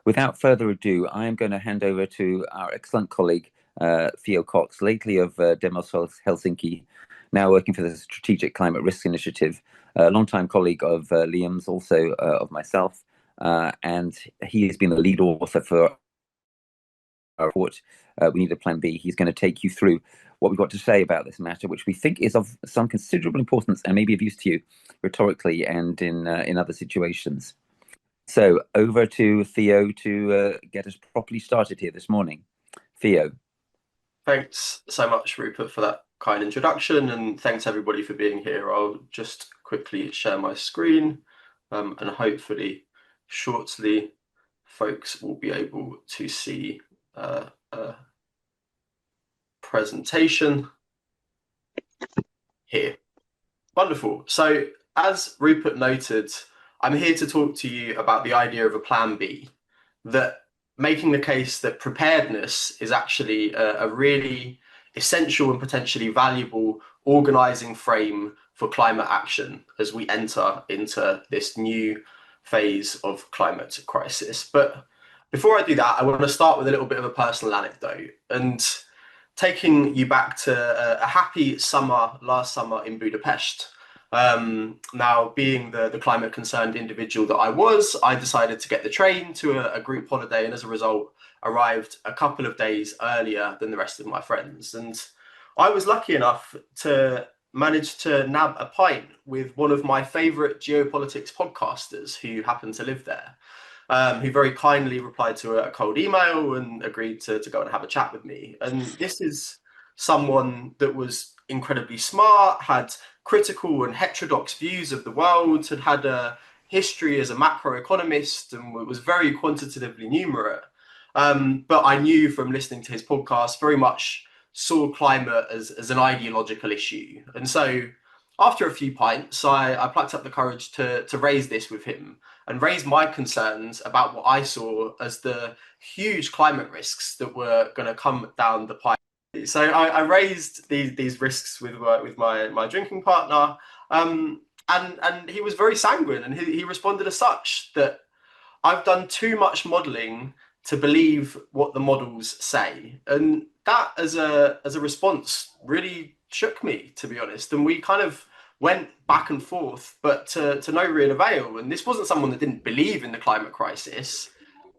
Without further ado, I am going to hand over to our excellent colleague, Theo Cox, lately of Demos Helsinki, now working for the Strategic Climate Risk Initiative, a longtime colleague of Liam's, also of myself, and he has been the lead author for our report, We Need a Plan B. He's going to take you through what we've got to say about this matter, which we think is of some considerable importance and maybe of use to you rhetorically and in other situations. So over to Theo to get us properly started here this morning. Theo. Thanks so much, Rupert, for that kind introduction, and thanks everybody for being here. I'll just quickly share my screen, and hopefully shortly folks will be able to see a presentation here. Wonderful. So as Rupert noted, I'm here to talk to you about the idea of a plan B, that making the case that preparedness is actually a really essential and potentially valuable organizing frame for climate action as we enter into this new phase of climate crisis. But before I do that, I want to start with a little bit of a personal anecdote and taking you back to a happy summer last summer in Budapest. Now, being the climate concerned individual that I was, I decided to get the train to a group holiday, and as a result, arrived a couple of days earlier than the rest of my friends. And I was lucky enough to manage to nab a pint with one of my favorite geopolitics podcasters who happened to live there, who very kindly replied to a cold email and agreed to go and have a chat with me. And this is someone that was incredibly smart, had critical and heterodox views of the world, had a history as a macroeconomist, and was very quantitatively numerate. But I knew from listening to his podcast very much saw climate as an ideological issue. And so after a few pints, I plucked up the courage to raise this with him and raise my concerns about what I saw as the huge climate risks that were going to come down the pipe. So I raised these risks with my drinking partner, and he was very sanguine, and he responded as such, that I've done too much modelling to believe what the models say, and that as a response really shook me, to be honest. And we kind of went back and forth, but to no real avail. And this wasn't someone that didn't believe in the climate crisis,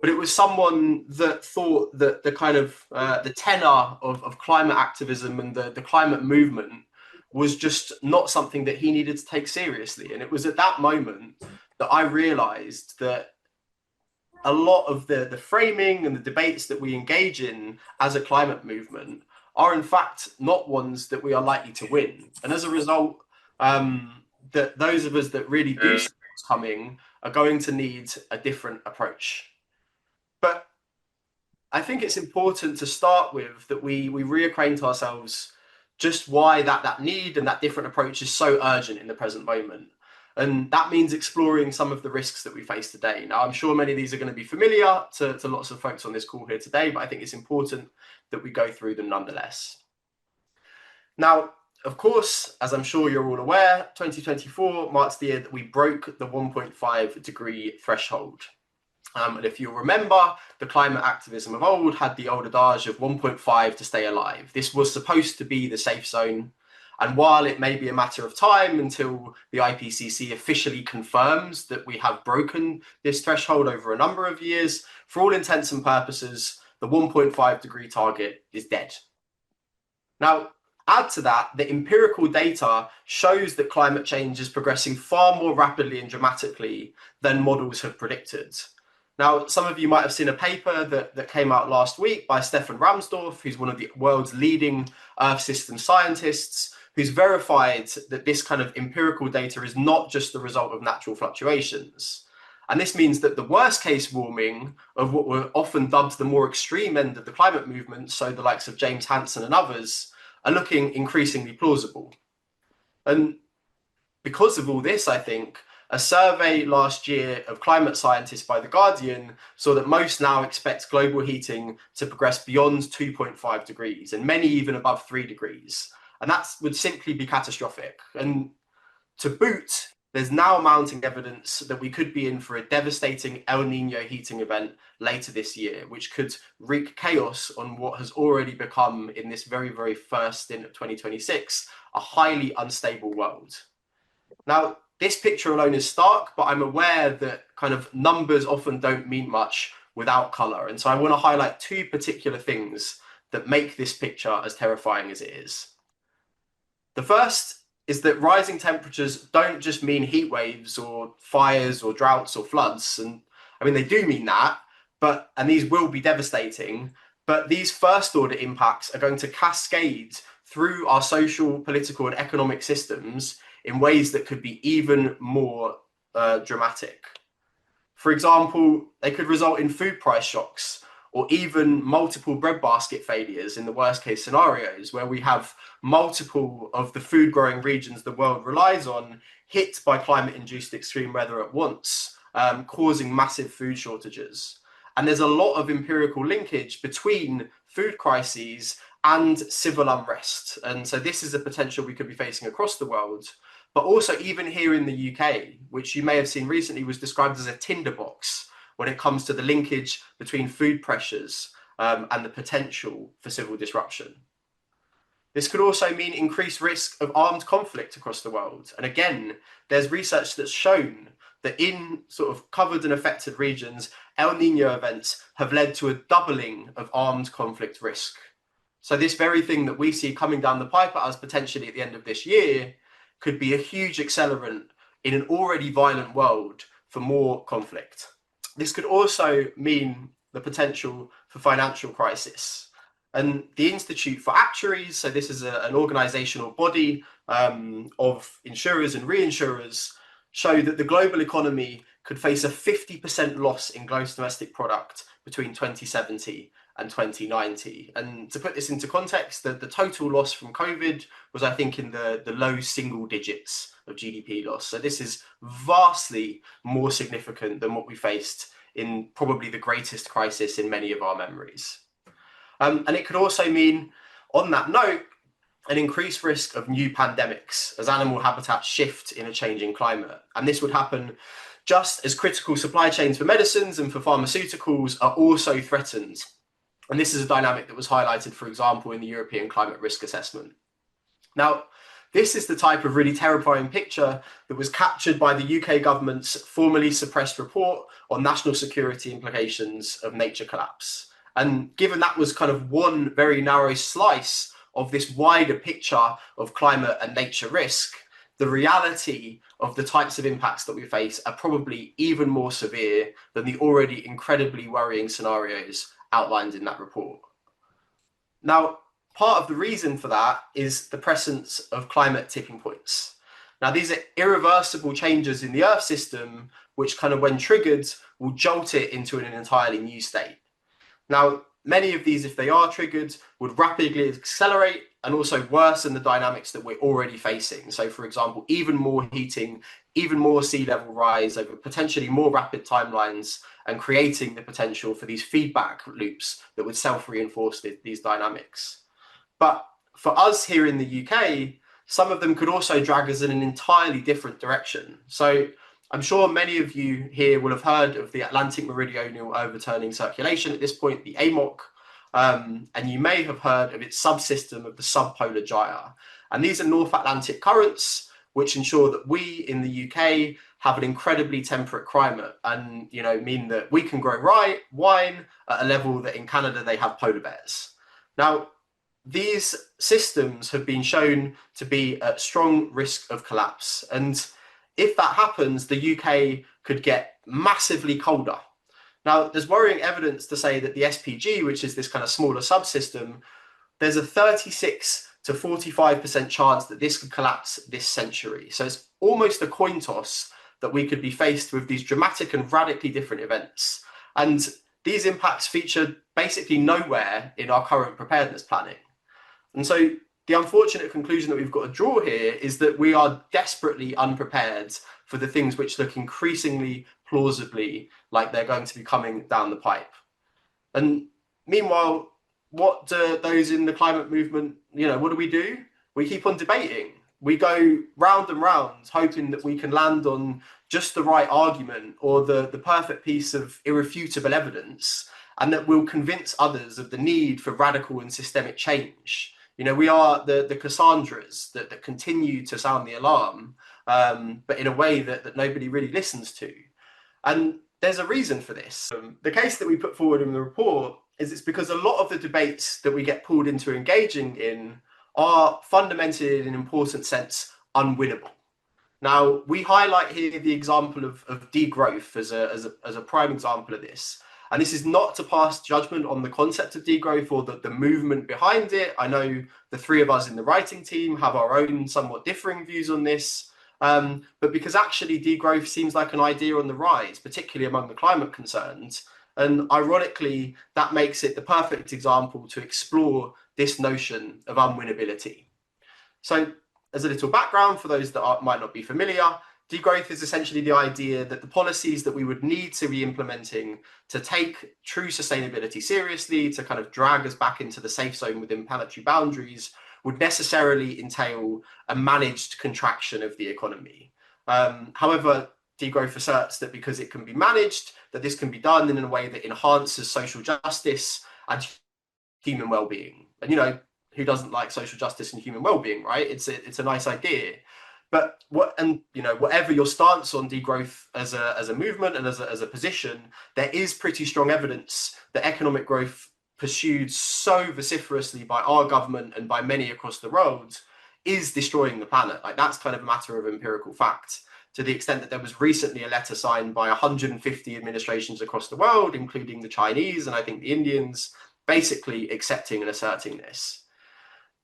but it was someone that thought that the kind of the tenor of climate activism and the climate movement was just not something that he needed to take seriously. And it was at that moment that I realized that a lot of the framing and the debates that we engage in as a climate movement are in fact not ones that we are likely to win. And as a result, that those of us that really do see what's coming are going to need a different approach. But I think it's important to start with that we reacquaint ourselves just why that need and that different approach is so urgent in the present moment. And that means exploring some of the risks that we face today. Now, I'm sure many of these are going to be familiar to lots of folks on this call here today, but I think it's important that we go through them nonetheless. Now, of course, as I'm sure you're all aware, 2024 marks the year that we broke the 1.5 degree threshold. And if you'll remember, the climate activism of old had the old adage of 1.5 to stay alive. This was supposed to be the safe zone. And while it may be a matter of time until the IPCC officially confirms that we have broken this threshold over a number of years, for all intents and purposes, the 1.5 degree target is dead. Now, add to that, the empirical data shows that climate change is progressing far more rapidly and dramatically than models have predicted. Now, some of you might have seen a paper that came out last week by Stefan Ramsdorf, who's one of the world's leading Earth system scientists, who's verified that this kind of empirical data is not just the result of natural fluctuations. And this means that the worst case warming of what were often dubbed the more extreme end of the climate movement, so the likes of James Hansen and others, are looking increasingly plausible. And because of all this, I think, a survey last year of climate scientists by The Guardian saw that most now expect global heating to progress beyond 2.5 degrees, and many even above 3 degrees. And that would simply be catastrophic. And to boot, there's now mounting evidence that we could be in for a devastating El Nino heating event later this year, which could wreak chaos on what has already become, in this very, very first stint of 2026, a highly unstable world. Now, this picture alone is stark, but I'm aware that kind of numbers often don't mean much without color. And so I want to highlight two particular things that make this picture as terrifying as it is. The first is that rising temperatures don't just mean heat waves or fires or droughts or floods. And I mean, they do mean that, and these will be devastating, but these first order impacts are going to cascade through our social, political, and economic systems in ways that could be even more dramatic. For example, they could result in food price shocks, or even multiple breadbasket failures in the worst case scenarios, where we have multiple of the food growing regions the world relies on hit by climate induced extreme weather at once, causing massive food shortages. And there's a lot of empirical linkage between food crises and civil unrest. And so this is a potential we could be facing across the world, but also even here in the UK, which you may have seen recently was described as a tinderbox when it comes to the linkage between food pressures and the potential for civil disruption. This could also mean increased risk of armed conflict across the world. And again, there's research that's shown that in sort of covered and affected regions, El Nino events have led to a doubling of armed conflict risk. So this very thing that we see coming down the pipe at us potentially at the end of this year could be a huge accelerant in an already violent world for more conflict. This could also mean the potential for financial crisis. And the Institute for Actuaries, so this is an organizational body of insurers and reinsurers, show that the global economy could face a 50% loss in gross domestic product between 2070 and 2090. And to put this into context, the total loss from COVID was, I think, in the low single digits of GDP loss. So this is vastly more significant than what we faced in probably the greatest crisis in many of our memories. And it could also mean, on that note, an increased risk of new pandemics as animal habitats shift in a changing climate. And this would happen just as critical supply chains for medicines and for pharmaceuticals are also threatened. And this is a dynamic that was highlighted, for example, in the European Climate Risk Assessment. Now, this is the type of really terrifying picture that was captured by the UK government's formerly suppressed report on national security implications of nature collapse. And given that was kind of one very narrow slice of this wider picture of climate and nature risk, the reality of the types of impacts that we face are probably even more severe than the already incredibly worrying scenarios outlined in that report. Now, part of the reason for that is the presence of climate tipping points. Now, these are irreversible changes in the Earth system, which kind of, when triggered, will jolt it into an entirely new state. Now, many of these, if they are triggered, would rapidly accelerate and also worsen the dynamics that we're already facing. So, for example, even more heating, even more sea level rise over potentially more rapid timelines, and creating the potential for these feedback loops that would self-reinforce these dynamics. But for us here in the UK, some of them could also drag us in an entirely different direction. So I'm sure many of you here will have heard of the Atlantic Meridional Overturning Circulation at this point, the AMOC, and you may have heard of its subsystem of the subpolar gyre. And these are North Atlantic currents, which ensure that we in the UK have an incredibly temperate climate and, mean that we can grow wine at a level that in Canada they have polar bears. Now, these systems have been shown to be at strong risk of collapse. And if that happens, the UK could get massively colder. Now, there's worrying evidence to say that the SPG, which is this kind of smaller subsystem, there's a 36 to 45% chance that this could collapse this century. So it's almost a coin toss that we could be faced with these dramatic and radically different events. And these impacts feature basically nowhere in our current preparedness planning. And so the unfortunate conclusion that we've got to draw here is that we are desperately unprepared for the things which look increasingly plausibly like they're going to be coming down the pipe. And meanwhile, what do those in the climate movement, what do? We keep on debating. we go round and round, hoping that we can land on just the right argument or the perfect piece of irrefutable evidence, and that will convince others of the need for radical and systemic change. You know, we are the Cassandras that continue to sound the alarm, but in a way that nobody really listens to. And there's a reason for this. The case that we put forward in the report is it's because a lot of the debates that we get pulled into engaging in are fundamentally, in an important sense, unwinnable. Now, we highlight here the example of degrowth as a prime example of this. And this is not to pass judgment on the concept of degrowth or the movement behind it. I know the three of us in the writing team have our own somewhat differing views on this. But because actually degrowth seems like an idea on the rise, particularly among the climate concerns. And ironically, that makes it the perfect example to explore this notion of unwinnability. So as a little background for those that might not be familiar, degrowth is essentially the idea that the policies that we would need to be implementing to take true sustainability seriously, to kind of drag us back into the safe zone within planetary boundaries, would necessarily entail a managed contraction of the economy. However, degrowth asserts that because it can be managed, that this can be done in a way that enhances social justice and human well-being. And you know, who doesn't like social justice and human well-being, right? It's a nice idea. But whatever your stance on degrowth as a movement and as a position, there is pretty strong evidence that economic growth pursued so vociferously by our government and by many across the world is destroying the planet. Like, that's kind of a matter of empirical fact, to the extent that there was recently a letter signed by 150 administrations across the world, including the Chinese and I think the Indians, basically accepting and asserting this.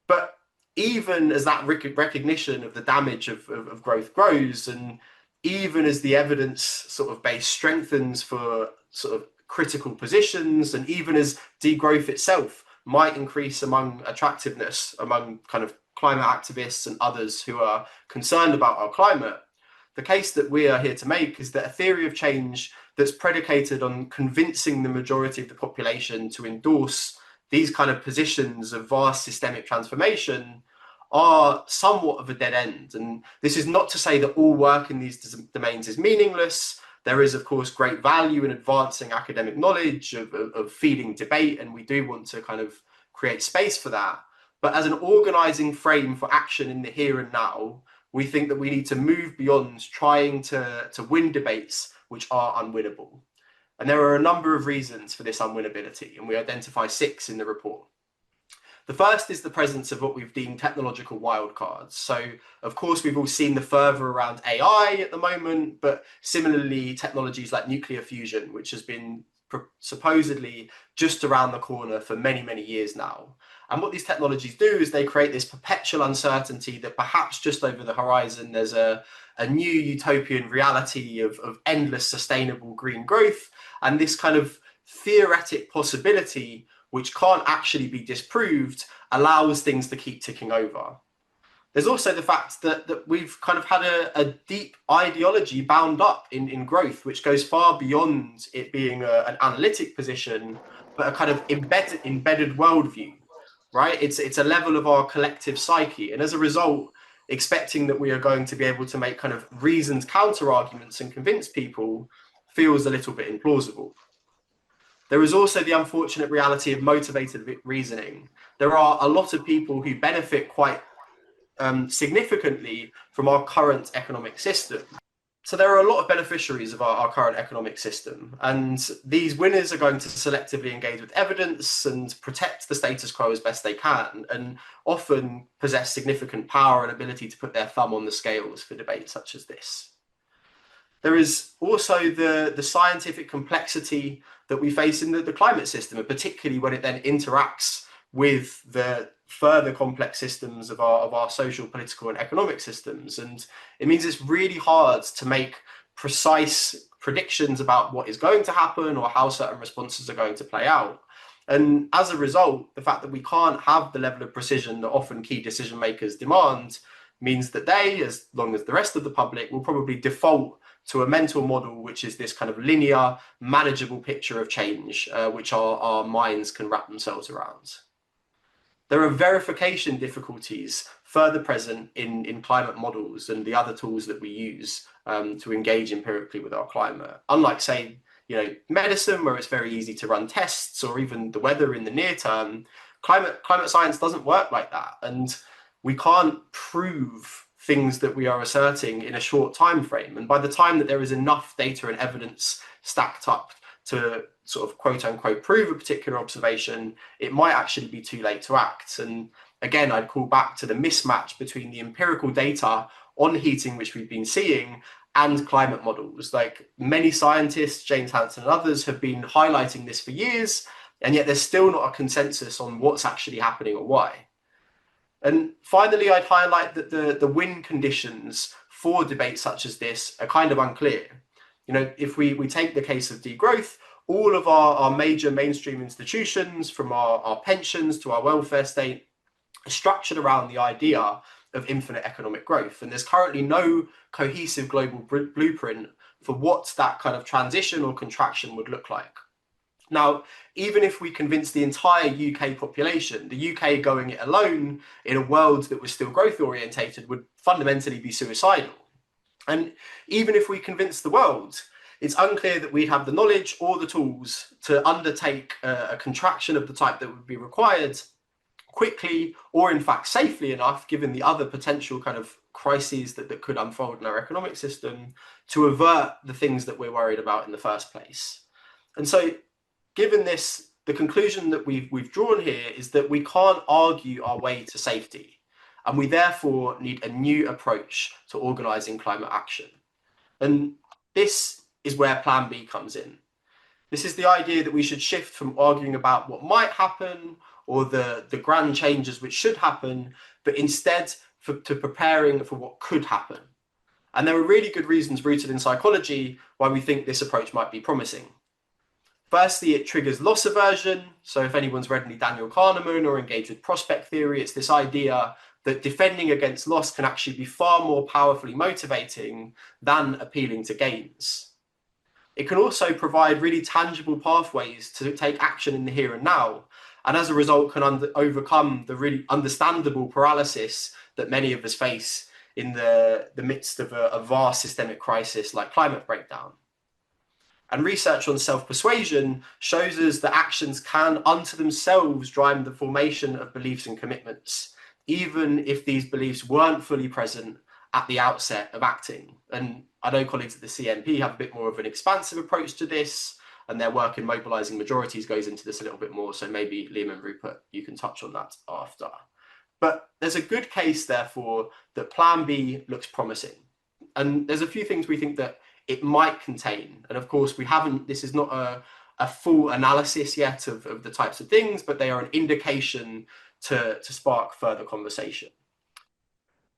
But even as that recognition of the damage of growth grows, and even as the evidence sort of base strengthens for sort of critical positions, and even as degrowth itself might increase among attractiveness among kind of climate activists and others who are concerned about our climate, the case that we are here to make is that a theory of change that's predicated on convincing the majority of the population to endorse these kind of positions of vast systemic transformation are somewhat of a dead end. And this is not to say that all work in these domains is meaningless. There is, of course, great value in advancing academic knowledge, of feeding debate, and we do want to kind of create space for that. But as an organizing frame for action in the here and now, we think that we need to move beyond trying to win debates which are unwinnable. And there are a number of reasons for this unwinnability, and we identify 6 in the report. The first is the presence of what we've deemed technological wildcards. So, of course, we've all seen the fervor around AI at the moment, but similarly, technologies like nuclear fusion, which has been supposedly just around the corner for many, many years now. And what these technologies do is they create this perpetual uncertainty that perhaps just over the horizon, there's a new utopian reality of endless sustainable green growth, and this kind of theoretic possibility, which can't actually be disproved, allows things to keep ticking over. There's also the fact that we've kind of had a deep ideology bound up in growth, which goes far beyond it being an analytic position, but a kind of embedded worldview, right? It's a level of our collective psyche. And as a result, expecting that we are going to be able to make kind of reasoned counter arguments and convince people feels a little bit implausible. There is also the unfortunate reality of motivated reasoning. There are a lot of people who benefit quite significantly from our current economic system. So there are a lot of beneficiaries of our current economic system, and these winners are going to selectively engage with evidence and protect the status quo as best they can, and often possess significant power and ability to put their thumb on the scales for debates such as this. There is also the scientific complexity that we face in the climate system, and particularly when it then interacts with the further complex systems of our social, political, and economic systems. And it means it's really hard to make precise predictions about what is going to happen or how certain responses are going to play out. And as a result, the fact that we can't have the level of precision that often key decision makers demand means that they, as long as the rest of the public, will probably default to a mental model which is this kind of linear, manageable picture of change, which our minds can wrap themselves around. there are verification difficulties further present in climate models and the other tools that we use to engage empirically with our climate. Unlike, say, medicine, where it's very easy to run tests, or even the weather in the near term, climate science doesn't work like that. And we can't prove things that we are asserting in a short time frame. And by the time that there is enough data and evidence stacked up to sort of quote unquote prove a particular observation, it might actually be too late to act. And again, I'd call back to the mismatch between the empirical data on heating, which we've been seeing, and climate models. Like many scientists, James Hansen and others, have been highlighting this for years, and yet there's still not a consensus on what's actually happening or why. And finally, I'd highlight that the win conditions for debates such as this are kind of unclear. If we take the case of degrowth, all of our major mainstream institutions, from our pensions to our welfare state, are structured around the idea of infinite economic growth. And there's currently no cohesive global blueprint for what that kind of transition or contraction would look like. Now, even if we convince the entire UK population, the UK going it alone in a world that was still growth orientated would fundamentally be suicidal. And even if we convince the world, it's unclear that we'd have the knowledge or the tools to undertake a contraction of the type that would be required quickly, or in fact safely enough, given the other potential kind of crises that could unfold in our economic system, to avert the things that we're worried about in the first place. And so, given this, the conclusion that we've drawn here is that we can't argue our way to safety, and we therefore need a new approach to organising climate action. And this is where Plan B comes in. This is the idea that we should shift from arguing about what might happen or the grand changes which should happen, but instead to preparing for what could happen. And there are really good reasons rooted in psychology why we think this approach might be promising. Firstly, it triggers loss aversion. So if anyone's read any Daniel Kahneman or engaged with prospect theory, it's this idea that defending against loss can actually be far more powerfully motivating than appealing to gains. It can also provide really tangible pathways to take action in the here and now, and as a result can overcome the really understandable paralysis that many of us face in the midst of a vast systemic crisis like climate breakdown. And research on self-persuasion shows us that actions can unto themselves drive the formation of beliefs and commitments, even if these beliefs weren't fully present at the outset of acting. And I know colleagues at the CNP have a bit more of an expansive approach to this, and their work in mobilising majorities goes into this a little bit more. So maybe Liam and Rupert, you can touch on that after. But there's a good case, therefore, that Plan B looks promising. And there's a few things we think that it might contain. And of course, this is not a full analysis yet of the types of things, but they are an indication to spark further conversation.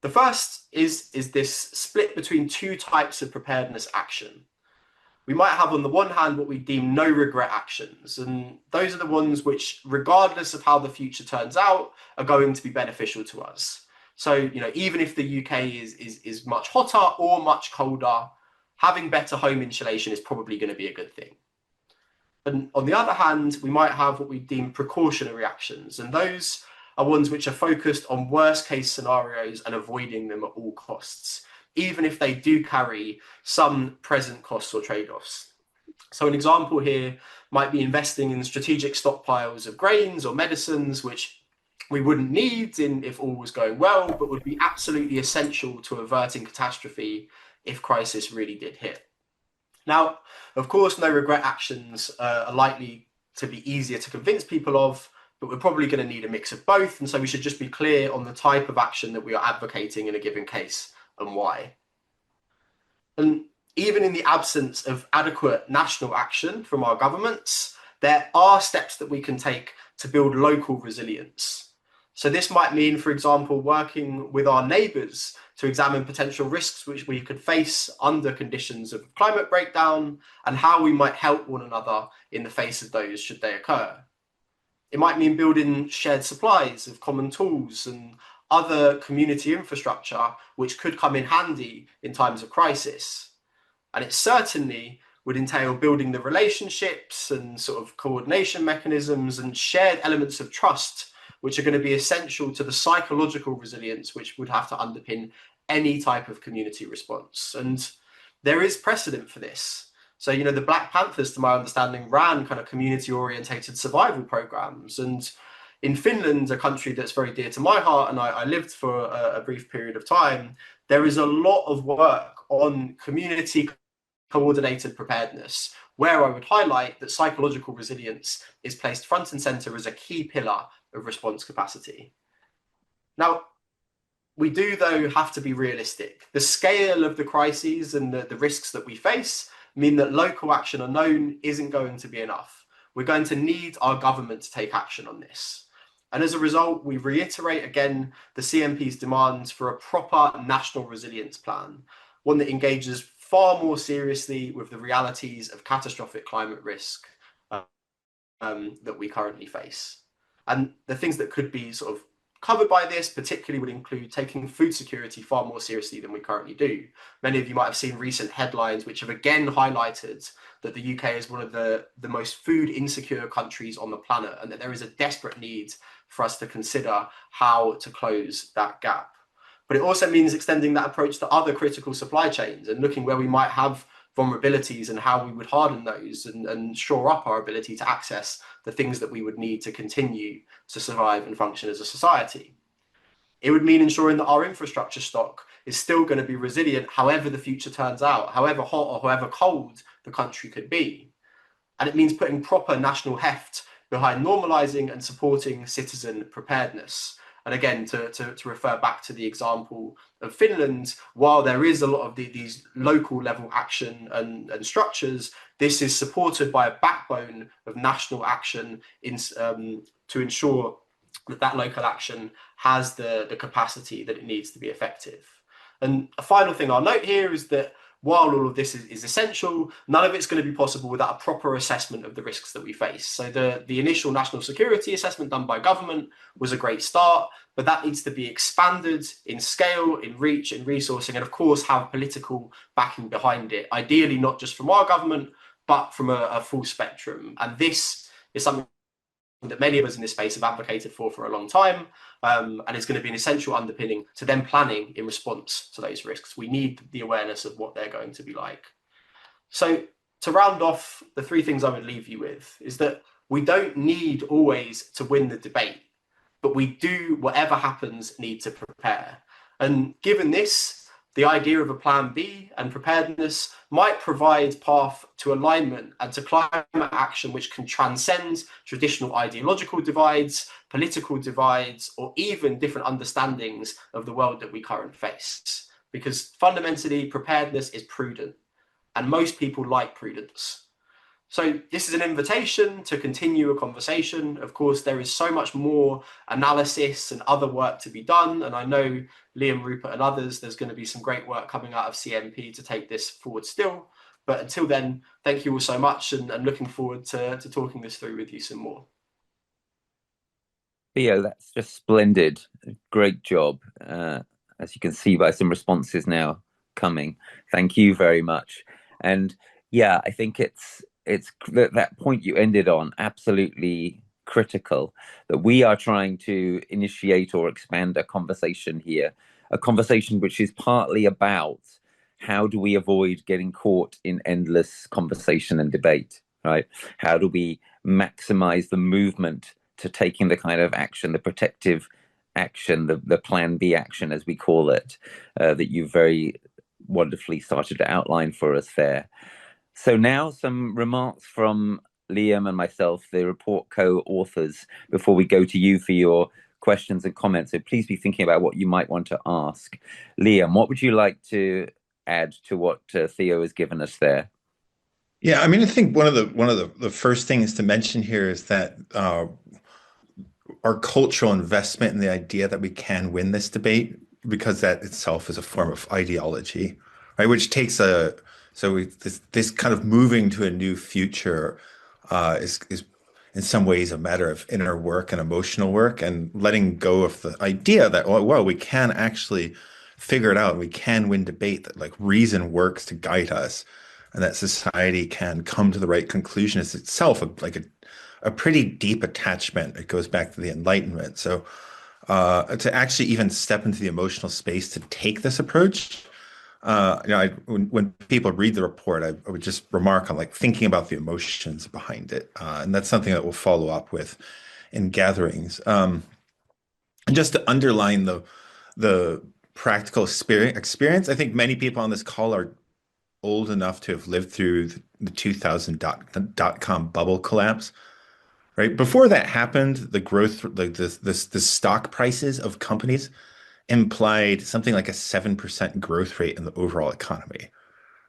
The first is this split between two types of preparedness action. We might have on the one hand what we deem no regret actions, and those are the ones which, regardless of how the future turns out, are going to be beneficial to us. So, even if the UK is much hotter or much colder, having better home insulation is probably going to be a good thing. And on the other hand, we might have what we deem precautionary actions, and those are ones which are focused on worst case scenarios and avoiding them at all costs, even if they do carry some present costs or trade-offs. So an example here might be investing in strategic stockpiles of grains or medicines, which we wouldn't need if all was going well, but would be absolutely essential to averting catastrophe if crisis really did hit. Now, of course, no regret actions are likely to be easier to convince people of, but we're probably going to need a mix of both. And so we should just be clear on the type of action that we are advocating in a given case and why. And even in the absence of adequate national action from our governments, there are steps that we can take to build local resilience. So this might mean, for example, working with our neighbours to examine potential risks which we could face under conditions of climate breakdown and how we might help one another in the face of those should they occur. It might mean building shared supplies of common tools and other community infrastructure which could come in handy in times of crisis. And it certainly would entail building the relationships and sort of coordination mechanisms and shared elements of trust which are going to be essential to the psychological resilience which would have to underpin any type of community response. And there is precedent for this. So, the Black Panthers, to my understanding, ran kind of community-orientated survival programs. And in Finland, a country that's very dear to my heart, and I lived for a brief period of time, there is a lot of work on community coordinated preparedness, where I would highlight that psychological resilience is placed front and center as a key pillar of response capacity. Now, we do, though, have to be realistic. The scale of the crises and the risks that we face mean that local action alone isn't going to be enough. We're going to need our government to take action on this. And as a result, we reiterate again the CMP's demands for a proper national resilience plan, one that engages far more seriously with the realities of catastrophic climate risk that we currently face. And the things that could be sort of covered by this particularly would include taking food security far more seriously than we currently do. Many of you might have seen recent headlines which have again highlighted that the UK is one of the most food insecure countries on the planet, and that there is a desperate need for us to consider how to close that gap. But it also means extending that approach to other critical supply chains and looking where we might have vulnerabilities and how we would harden those and shore up our ability to access the things that we would need to continue to survive and function as a society. It would mean ensuring that our infrastructure stock is still going to be resilient, however the future turns out, however hot or however cold the country could be. And it means putting proper national heft behind normalizing and supporting citizen preparedness. And again, to refer back to the example of Finland, while there is a lot of these local level action and structures, this is supported by a backbone of national action to ensure that local action has the capacity that it needs to be effective. And a final thing I'll note here is that while all of this is essential, none of it's going to be possible without a proper assessment of the risks that we face. So the initial national security assessment done by government was a great start, but that needs to be expanded in scale, in reach, in resourcing, and of course have political backing behind it. Ideally, not just from our government, but from a full spectrum. And this is something that many of us in this space have advocated for a long time, and it's going to be an essential underpinning to them planning in response to those risks. We need the awareness of what they're going to be like. So to round off, the three things I would leave you with is that we don't need always to win the debate, but we do, whatever happens, need to prepare. And given this, the idea of a plan B and preparedness might provide path to alignment and to climate action which can transcend traditional ideological divides, political divides, or even different understandings of the world that we currently face. Because fundamentally, preparedness is prudent, and most people like prudence. So this is an invitation to continue a conversation. Of course, there is so much more analysis and other work to be done. And I know Liam, Rupert, and others, there's going to be some great work coming out of CMP to take this forward still. But until then, thank you all so much, and looking forward to talking this through with you some more. Theo, that's just splendid. Great job. As you can see by some responses now coming. Thank you very much. And yeah, I think it's that point you ended on, absolutely critical, that we are trying to initiate or expand a conversation here, a conversation which is partly about how do we avoid getting caught in endless conversation and debate, right? How do we maximize the movement to taking the kind of action, the protective action, the plan B action, as we call it, that you very wonderfully started to outline for us there. So now some remarks from Liam and myself, the report co-authors, before we go to you for your questions and comments. So please be thinking about what you might want to ask. Liam, what would you like to add to what Theo has given us there? Yeah, I mean, I think one of the first things to mention here is that our cultural investment in the idea that we can win this debate, because that itself is a form of ideology, right? Which takes this kind of moving to a new future is in some ways a matter of inner work and emotional work, and letting go of the idea that, well, we can actually figure it out. We can win debate, that like reason works to guide us, and that society can come to the right conclusion is itself like a pretty deep attachment. It goes back to the Enlightenment. So to actually even step into the emotional space to take this approach, when people read the report, I would just remark on like thinking about the emotions behind it, and that's something that we'll follow up with in gatherings. And just to underline the practical experience, I think many people on this call are old enough to have lived through the 2000 dot-com bubble collapse, right? Before that happened, the growth, like the stock prices of companies implied something like a 7% growth rate in the overall economy,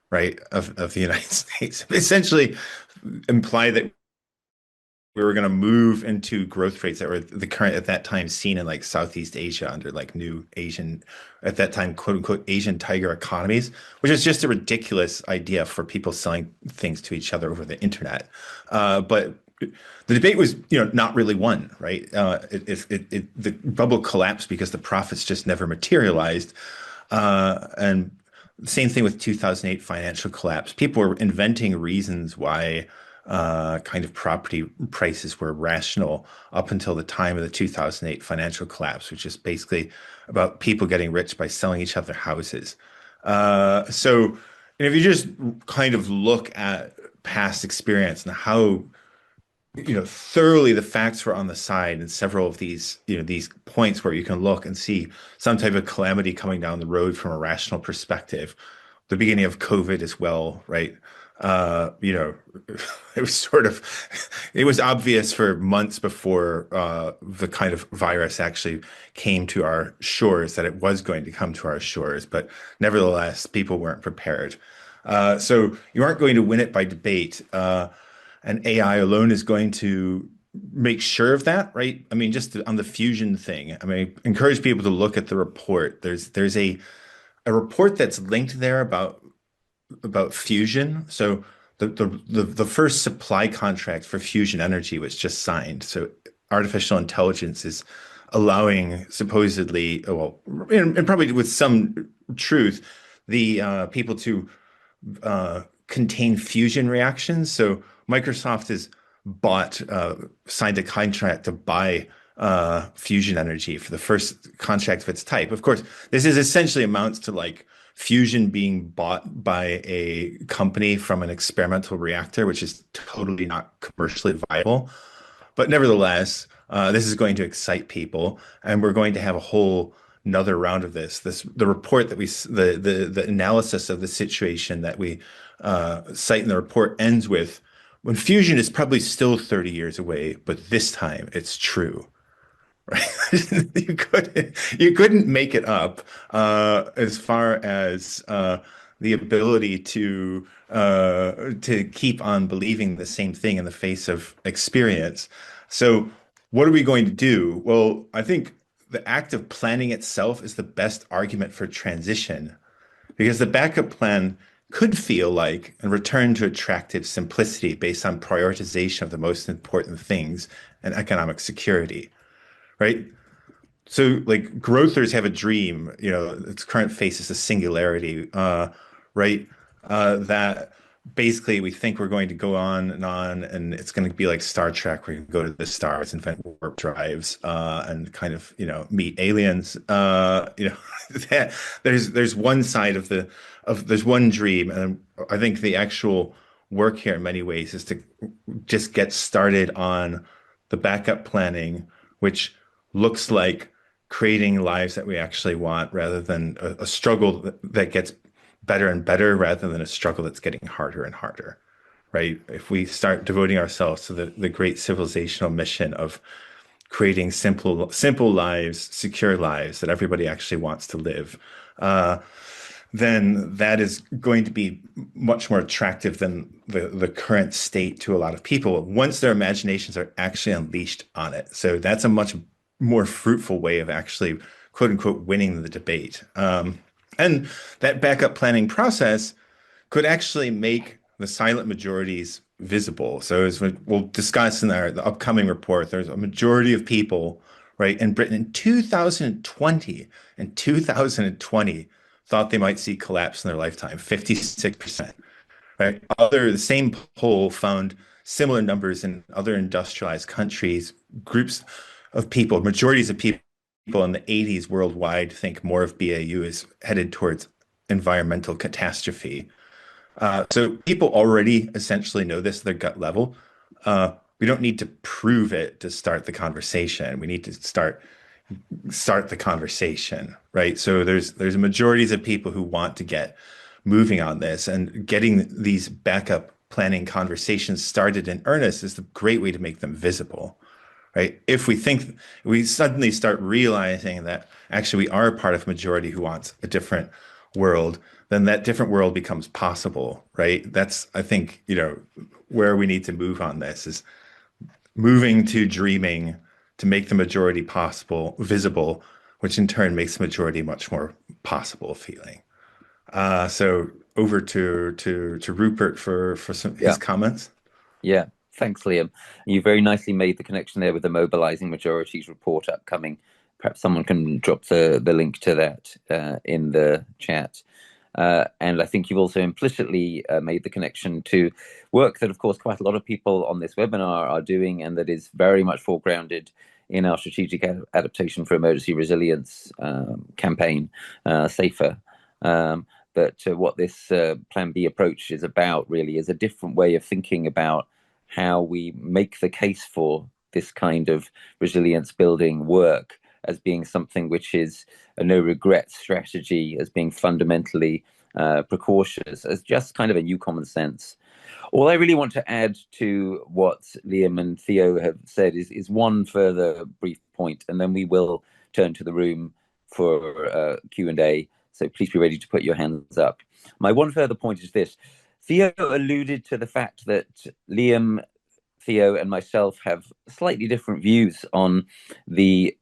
right, of the United States. Essentially imply that we were going to move into growth rates that were the current at that time seen in like Southeast Asia under like new Asian, at that time, quote unquote, Asian tiger economies, which is just a ridiculous idea for people selling things to each other over the internet. But the debate was, not really won, right? The bubble collapsed because the profits just never materialized. And same thing with 2008 financial collapse. People were inventing reasons why kind of property prices were rational up until the time of the 2008 financial collapse, which is basically about people getting rich by selling each other houses. So if you just kind of look at past experience and how thoroughly the facts were on the side in several of these, these points where you can look and see some type of calamity coming down the road from a rational perspective. The beginning of COVID as well, right? It was it was obvious for months before the kind of virus actually came to our shores that it was going to come to our shores, but nevertheless, people weren't prepared. So you aren't going to win it by debate. And AI alone is going to make sure of that, right? I mean, just on the fusion thing, I mean, I encourage people to look at the report. There's a report that's linked there about fusion. So the first supply contract for fusion energy was just signed. So artificial intelligence is allowing supposedly, well, and probably with some truth, the people to contain fusion reactions. So Microsoft has signed a contract to buy fusion energy for the first contract of its type. Of course, this is essentially amounts to like fusion being bought by a company from an experimental reactor, which is totally not commercially viable. But nevertheless, this is going to excite people, and we're going to have a whole another round of this. The report that the analysis of the situation that we cite in the report ends with, when fusion is probably still 30 years away, but this time it's true. Right? You couldn't make it up as far as the ability to keep on believing the same thing in the face of experience. So what are we going to do? Well, I think the act of planning itself is the best argument for transition, because the backup plan could feel like a return to attractive simplicity based on prioritization of the most important things and economic security, right? So like growthers have a dream, its current face is a singularity, right? That basically we think we're going to go on, and it's going to be like Star Trek, where you go to the stars, invent warp drives, and kind of, meet aliens. There's one side there's one dream, and I think the actual work here in many ways is to just get started on the backup planning, which looks like creating lives that we actually want, rather than a struggle that gets better and better, rather than a struggle that's getting harder and harder, right? If we start devoting ourselves to the great civilizational mission of creating simple lives, secure lives that everybody actually wants to live, then that is going to be much more attractive than the current state to a lot of people once their imaginations are actually unleashed on it. So that's a much more fruitful way of actually, quote unquote, winning the debate. And that backup planning process could actually make the silent majorities visible. So as we'll discuss in the upcoming report, there's a majority of people, right, in Britain in 2020 thought they might see collapse in their lifetime, 56%, right? The same poll found similar numbers in other industrialized countries. Groups of people, majorities of people in the 80s worldwide think more of BAU is headed towards environmental catastrophe. So people already essentially know this at their gut level. We don't need to prove it to start the conversation. We need to start the conversation, right? So there's majorities of people who want to get moving on this, and getting these backup planning conversations started in earnest is a great way to make them visible, right? If we suddenly start realizing that actually we are a part of a majority who wants a different world, then that different world becomes possible, right? That's, I think, where we need to move on this is moving to dreaming to make the majority possible, visible, which in turn makes the majority much more possible feeling. So over to Rupert for his comments. Yeah, thanks, Liam. You very nicely made the connection there with the Mobilizing Majorities report upcoming. Perhaps someone can drop the link to that in the chat. And I think you've also implicitly made the connection to work that, of course, quite a lot of people on this webinar are doing, and that is very much foregrounded in our strategic adaptation for emergency resilience campaign, SAFER. But what this Plan B approach is about really is a different way of thinking about how we make the case for this kind of resilience building work as being something which is a no regret strategy, as being fundamentally precautious, as just kind of a new common sense. All I really want to add to what Liam and Theo have said is one further brief point, and then we will turn to the room for Q&A. So please be ready to put your hands up. My one further point is this. Theo alluded to the fact that Liam, Theo, and myself have slightly different views on the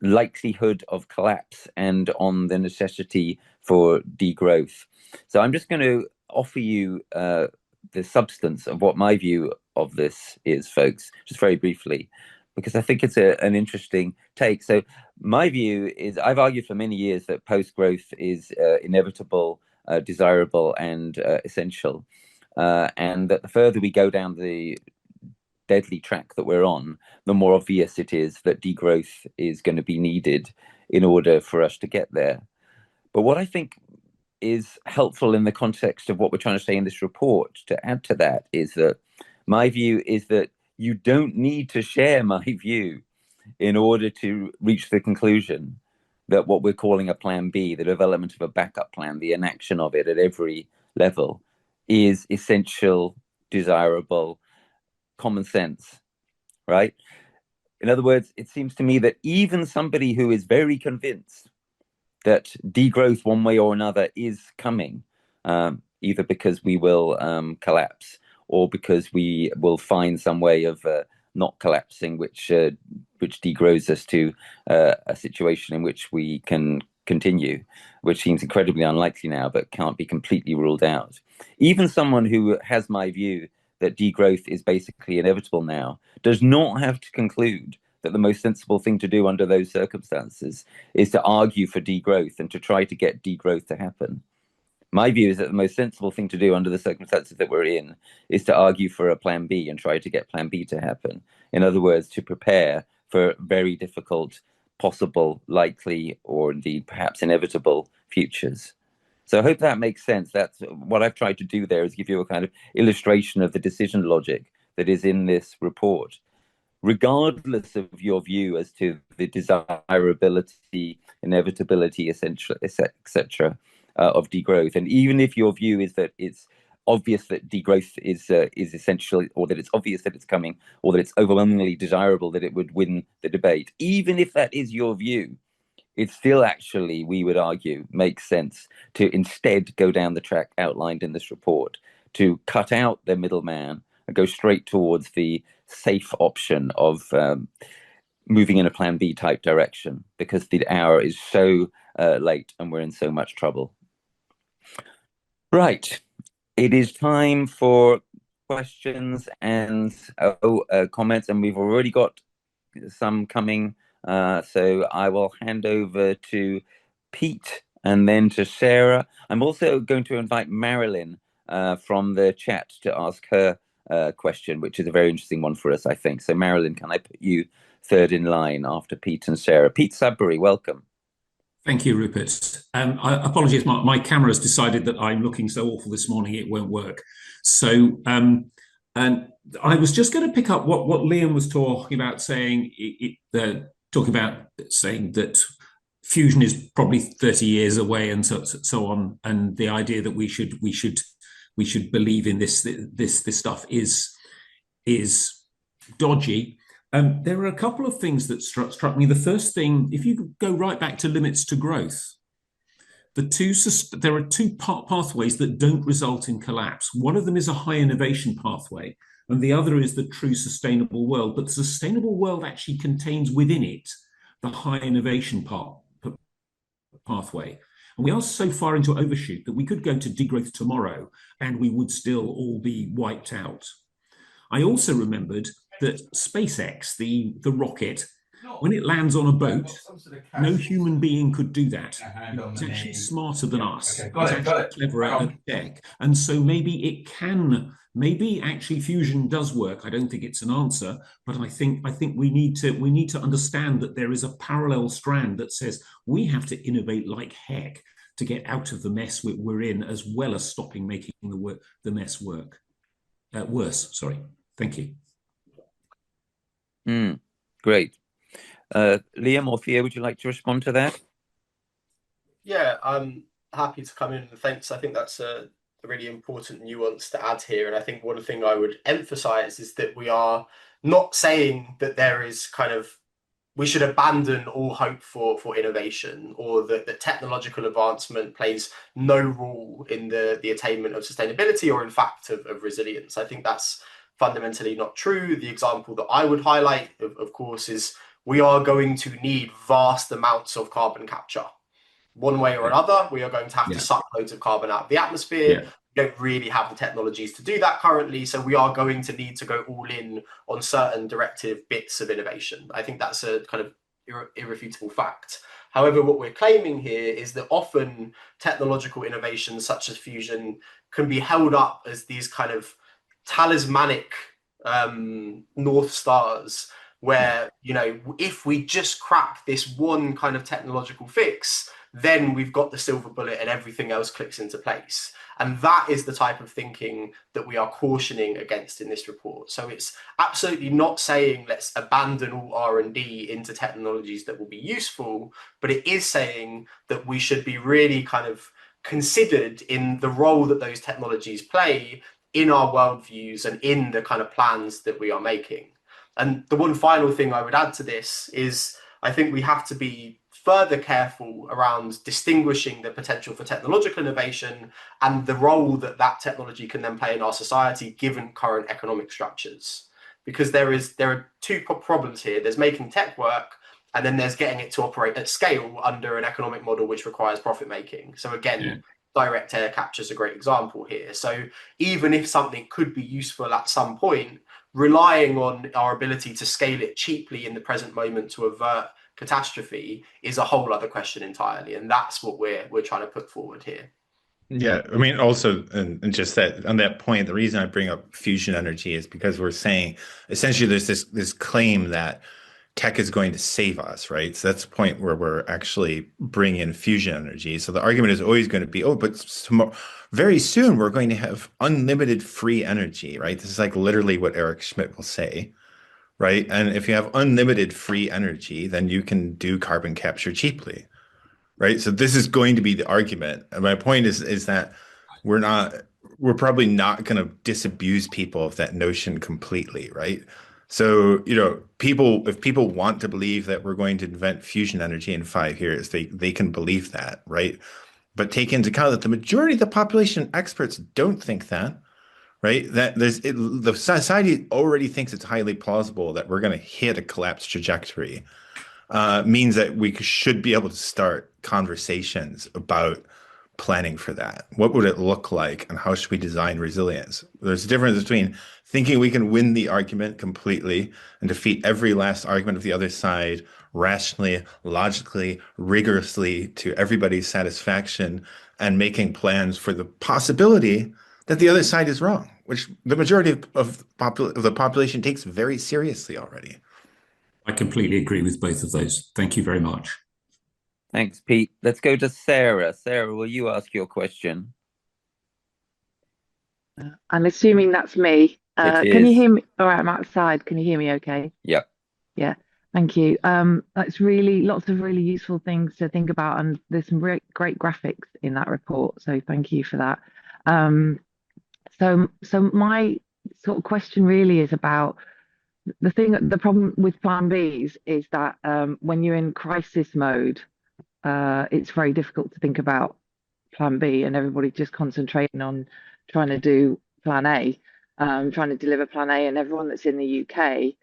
likelihood of collapse and on the necessity for degrowth. So I'm just going to offer you the substance of what my view of this is, folks, just very briefly, because I think it's an interesting take. So my view is, I've argued for many years that post-growth is inevitable, desirable, and essential, and that the further we go down the deadly track that we're on, the more obvious it is that degrowth is going to be needed in order for us to get there. But what I think is helpful in the context of what we're trying to say in this report, to add to that, is that my view is that you don't need to share my view in order to reach the conclusion that what we're calling a plan B, the development of a backup plan, the inaction of it at every level, is essential, desirable, common sense, right? In other words, it seems to me that even somebody who is very convinced that degrowth one way or another is coming, either because we will collapse or because we will find some way of not collapsing, which degrows us to a situation in which we can continue, which seems incredibly unlikely now, but can't be completely ruled out. Even someone who has my view that degrowth is basically inevitable now does not have to conclude that the most sensible thing to do under those circumstances is to argue for degrowth and to try to get degrowth to happen. My view is that the most sensible thing to do under the circumstances that we're in is to argue for a plan B and try to get plan B to happen. In other words, to prepare for very difficult, possible, likely, or indeed perhaps inevitable futures. So I hope that makes sense. That's what I've tried to do there, is give you a kind of illustration of the decision logic that is in this report, regardless of your view as to the desirability, inevitability, etc., of degrowth. And even if your view is that it's obvious that degrowth is essential, or that it's obvious that it's coming, or that it's overwhelmingly desirable that it would win the debate, even if that is your view, it still actually, we would argue, makes sense to instead go down the track outlined in this report, to cut out the middleman and go straight towards the safe option of moving in a plan B type direction, because the hour is so late and we're in so much trouble. Right. It is time for questions and comments, and we've already got some coming. So I will hand over to Pete and then to Sarah. I'm also going to invite Marilyn from the chat to ask her question, which is a very interesting one for us, I think. So, Marilyn, can I put you third in line after Pete and Sarah? Pete Sudbury, welcome. Thank you, Rupert. Apologies, my camera has decided that I'm looking so awful this morning it won't work. So, and I was just going to pick up what Liam was talking about, saying saying that fusion is probably 30 years away, and so on, and the idea that we should believe in this stuff is dodgy. There are a couple of things that struck me. The first thing, if you go right back to limits to growth, there are two pathways that don't result in collapse. One of them is a high innovation pathway, and the other is the true sustainable world. But the sustainable world actually contains within it the high innovation pathway. And we are so far into overshoot that we could go to degrowth tomorrow and we would still all be wiped out. I also remembered that SpaceX, the rocket, when it lands on a boat, no human being could do that. It's actually smarter than us. It's actually cleverer at tech. And so maybe actually fusion does work. I don't think it's an answer, but I think we need to understand that there is a parallel strand that says we have to innovate like heck to get out of the mess we're in, as well as stopping making the mess worse. Sorry. Thank you. Great. Liam or Theo, would you like to respond to that? Yeah, I'm happy to come in, and thanks. I think that's a really important nuance to add here. And I think one thing I would emphasize is that we are not saying that there is we should abandon all hope for innovation, or that technological advancement plays no role in the attainment of sustainability, or in fact of resilience. I think that's fundamentally not true. The example that I would highlight, of course, is we are going to need vast amounts of carbon capture. One way or another, we are going to have to suck loads of carbon out of the atmosphere. We don't really have the technologies to do that currently, so we are going to need to go all in on certain directive bits of innovation. I think that's a kind of irrefutable fact. However, what we're claiming here is that often technological innovations such as fusion can be held up as these kind of talismanic North Stars, where, if we just crack this one kind of technological fix, then we've got the silver bullet and everything else clicks into place. And that is the type of thinking that we are cautioning against in this report. So it's absolutely not saying let's abandon all R&D into technologies that will be useful, but it is saying that we should be really kind of considered in the role that those technologies play in our worldviews and in the kind of plans that we are making. And the one final thing I would add to this is I think we have to be further careful around distinguishing the potential for technological innovation and the role that technology can then play in our society given current economic structures. Because there are two problems here. There's making tech work, and then there's getting it to operate at scale under an economic model which requires profit making. So again, direct air capture is a great example here. So even if something could be useful at some point, relying on our ability to scale it cheaply in the present moment to avert catastrophe is a whole other question entirely. And that's what we're trying to put forward here. Yeah, I mean, also, and just that on that point, the reason I bring up fusion energy is because we're saying essentially there's this claim that tech is going to save us, right? So that's the point where we're actually bringing in fusion energy. So the argument is always going to be, oh, but very soon we're going to have unlimited free energy, right? This is like literally what Eric Schmidt will say, right? And if you have unlimited free energy, then you can do carbon capture cheaply, right? So this is going to be the argument. And my point is that we're probably not going to disabuse people of that notion completely, right? So, if people want to believe that we're going to invent fusion energy in 5 years, they can believe that, right? But take into account that the majority of the population experts don't think that, right? That the society already thinks it's highly plausible that we're going to hit a collapse trajectory. Means that we should be able to start conversations about planning for that. What would it look like, and how should we design resilience? There's a difference between thinking we can win the argument completely and defeat every last argument of the other side rationally, logically, rigorously to everybody's satisfaction, and making plans for the possibility that the other side is wrong, which the majority of the population takes very seriously already. I completely agree with both of those. Thank you very much. Thanks, Pete. Let's go to Sarah. Sarah, will you ask your question? I'm assuming that's me. It Can you is. hear me? All right, I'm outside. Can you hear me okay? Yep. Yeah, thank you. That's really lots of really useful things to think about, and there's some great graphics in that report. So thank you for that. So my sort of question really is about the problem with Plan Bs is that when you're in crisis mode, it's very difficult to think about Plan B, and everybody just concentrating on trying to do Plan A, trying to deliver Plan A, and everyone that's in the UK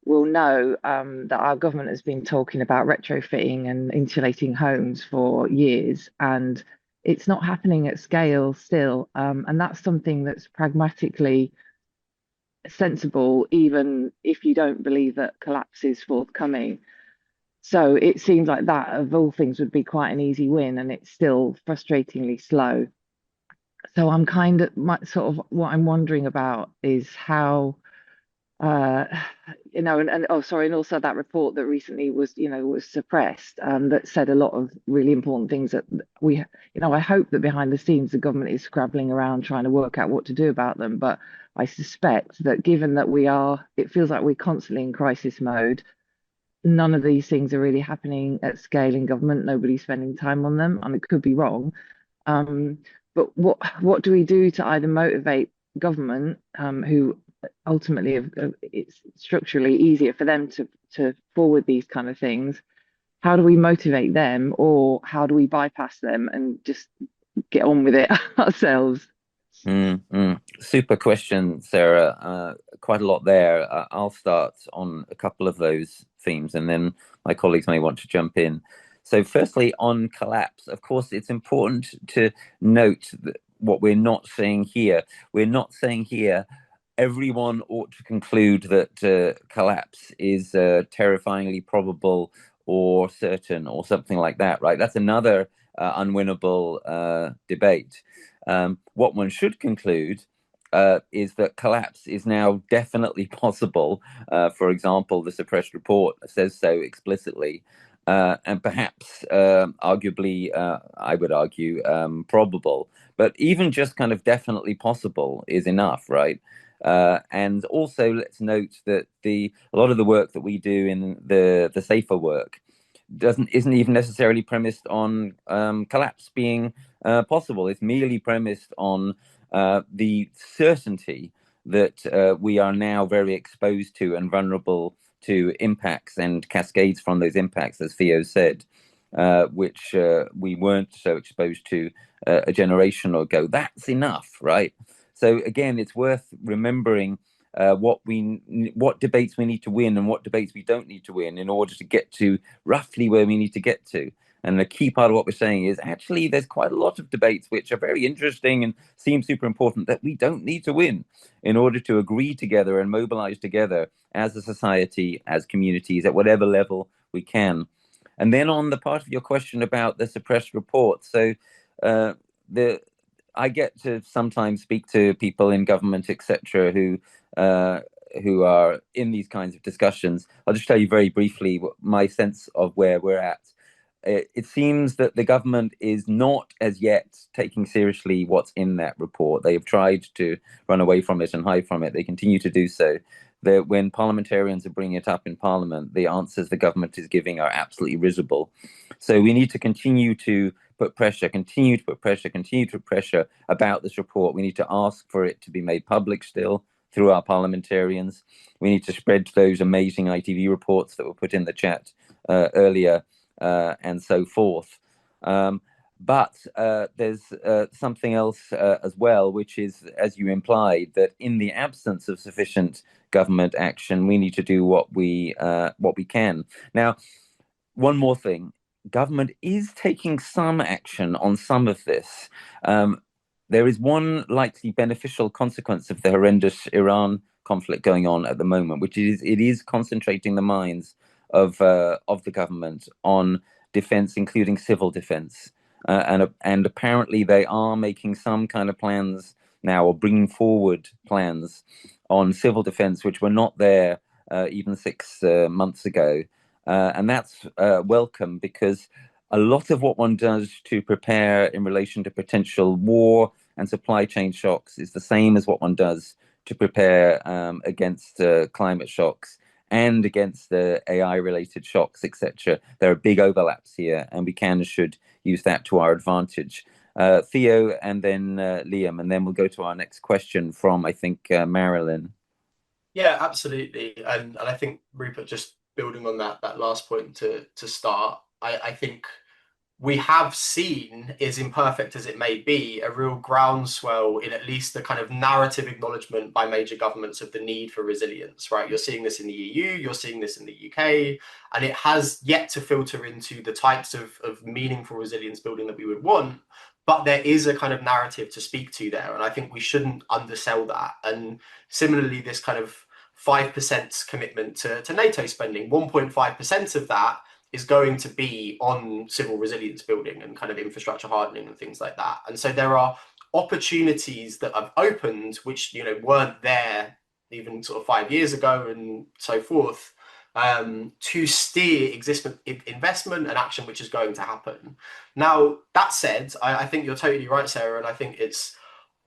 will know that our government has been talking about retrofitting and insulating homes for years, and it's not happening at scale still. And that's something that's pragmatically sensible, even if you don't believe that collapse is forthcoming. So it seems like that, of all things, would be quite an easy win, and it's still frustratingly slow. So I'm kind of sort of what I'm wondering about is how uh and oh sorry, and also that report that recently was suppressed, that said a lot of really important things that I hope that behind the scenes the government is scrabbling around trying to work out what to do about them, but I suspect that given that it feels like we're constantly in crisis mode, none of these things are really happening at scale in government. Nobody's spending time on them, and it could be wrong. But what do we do to either motivate government, who ultimately it's structurally easier for them to forward these kind of things? How do we motivate them, or how do we bypass them and just get on with it ourselves? Super question, Sarah. Quite a lot there. I'll start on a couple of those themes, and then my colleagues may want to jump in. So firstly, on collapse, of course, it's important to note that what we're not saying here. We're not saying here everyone ought to conclude that collapse is terrifyingly probable or certain or something like that, right? That's another unwinnable debate. What one should conclude is that collapse is now definitely possible. For example, the suppressed report says so explicitly. And perhaps, arguably, I would argue, probable. But even just kind of definitely possible is enough, right? And also, let's note that a lot of the work that we do in the safer work isn't even necessarily premised on collapse being possible. It's merely premised on the certainty that we are now very exposed to and vulnerable to impacts and cascades from those impacts, as Theo said, which we weren't so exposed to a generation ago. That's enough, right? So again, it's worth remembering what debates we need to win and what debates we don't need to win in order to get to roughly where we need to get to. And the key part of what we're saying is actually there's quite a lot of debates which are very interesting and seem super important that we don't need to win in order to agree together and mobilize together as a society, as communities, at whatever level we can. And then on the part of your question about the suppressed report, so I get to sometimes speak to people in government, etc., who are in these kinds of discussions. I'll just tell you very briefly my sense of where we're at. It seems that the government is not as yet taking seriously what's in that report. They have tried to run away from it and hide from it. They continue to do so. When parliamentarians are bringing it up in Parliament, the answers the government is giving are absolutely risible. So we need to continue to put pressure, continue to put pressure about this report. We need to ask for it to be made public still through our parliamentarians. We need to spread those amazing ITV reports that were put in the chat earlier, and so forth. But there's something else as well, which is, as you implied, that in the absence of sufficient government action, we need to do what we can. Now, one more thing. Government is taking some action on some of this. There is one likely beneficial consequence of the horrendous Iran conflict going on at the moment, which is it is concentrating the minds of the government on defense, including civil defense. And apparently they are making some kind of plans now are bringing forward plans on civil defense, which were not there even 6 months ago. And that's welcome, because a lot of what one does to prepare in relation to potential war and supply chain shocks is the same as what one does to prepare against climate shocks and against AI-related shocks, etc. There are big overlaps here, and we can and should use that to our advantage. Theo, and then Liam, and then we'll go to our next question from, I think, Marilyn. Yeah, absolutely. And I think, Rupert, just building on that last point to start, I think we have seen, as imperfect as it may be, a real groundswell in at least the kind of narrative acknowledgement by major governments of the need for resilience, right? You're seeing this in the EU, you're seeing this in the UK, and it has yet to filter into the types of meaningful resilience building that we would want. But there is a kind of narrative to speak to there, and I think we shouldn't undersell that. And similarly, this kind of 5% commitment to NATO spending, 1.5% of that is going to be on civil resilience building and kind of infrastructure hardening and things like that. And so there are opportunities that have opened, which, you know, weren't there even sort of 5 years ago and so forth, to steer investment and action which is going to happen. Now, that said, I think you're totally right, Sarah, and I think it's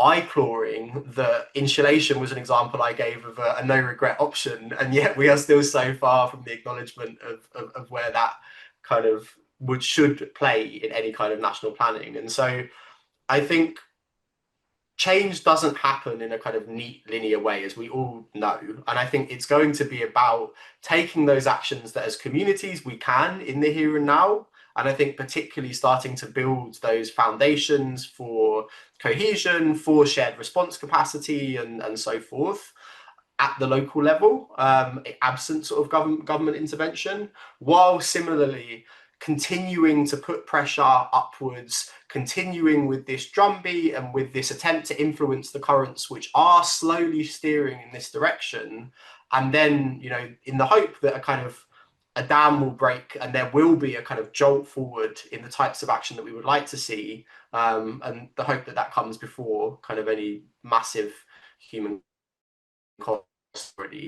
eye-clawing that insulation was an example I gave of a no-regret option, and yet we are still so far from the acknowledgement of where that kind of should play in any kind of national planning. And so I think change doesn't happen in a kind of neat linear way, as we all know, and I think it's going to be about taking those actions that as communities we can in the here and now. And I think particularly starting to build those foundations for cohesion, for shared response capacity, and so forth at the local level, absent sort of government intervention, while similarly continuing to put pressure upwards, continuing with this drumbeat and with this attempt to influence the currents which are slowly steering in this direction. And then, you know, in the hope that a dam will break and there will be a kind of jolt forward in the types of action that we would like to see, and the hope that that comes before kind of any massive human cost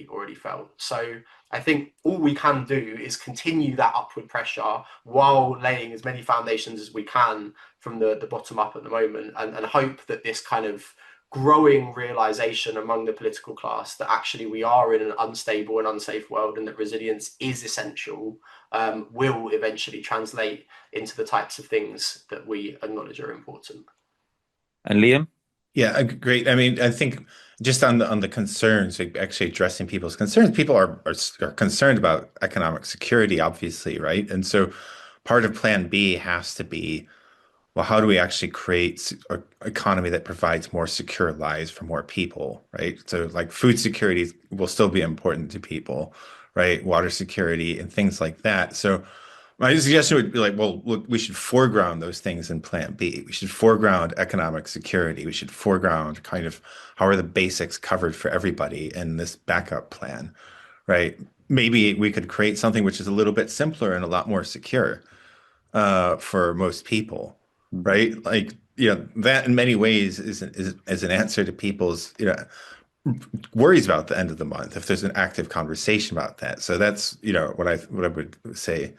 already felt. So I think all we can do is continue that upward pressure while laying as many foundations as we can from the bottom up at the moment, and hope that this kind of growing realization among the political class that actually we are in an unstable and unsafe world and that resilience is essential will eventually translate into the types of things that we acknowledge are important. And Liam? Yeah, great. I mean, I think just on the concerns, like actually addressing people's concerns, people are concerned about economic security, obviously, right? And so part of Plan B has to be, well, how do we actually create an economy that provides more secure lives for more people, right? So like food security will still be important to people, right? Water security and things like that. So my suggestion would be like, well, look, we should foreground those things in Plan B. We should foreground economic security. We should foreground kind of how are the basics covered for everybody in this backup plan, right? Maybe we could create something which is a little bit simpler and a lot more secure for most people, right? Like, you know, that in many ways is an answer to people's, you know, worries about the end of the month, if there's an active conversation about that. So that's, you know, what I would say.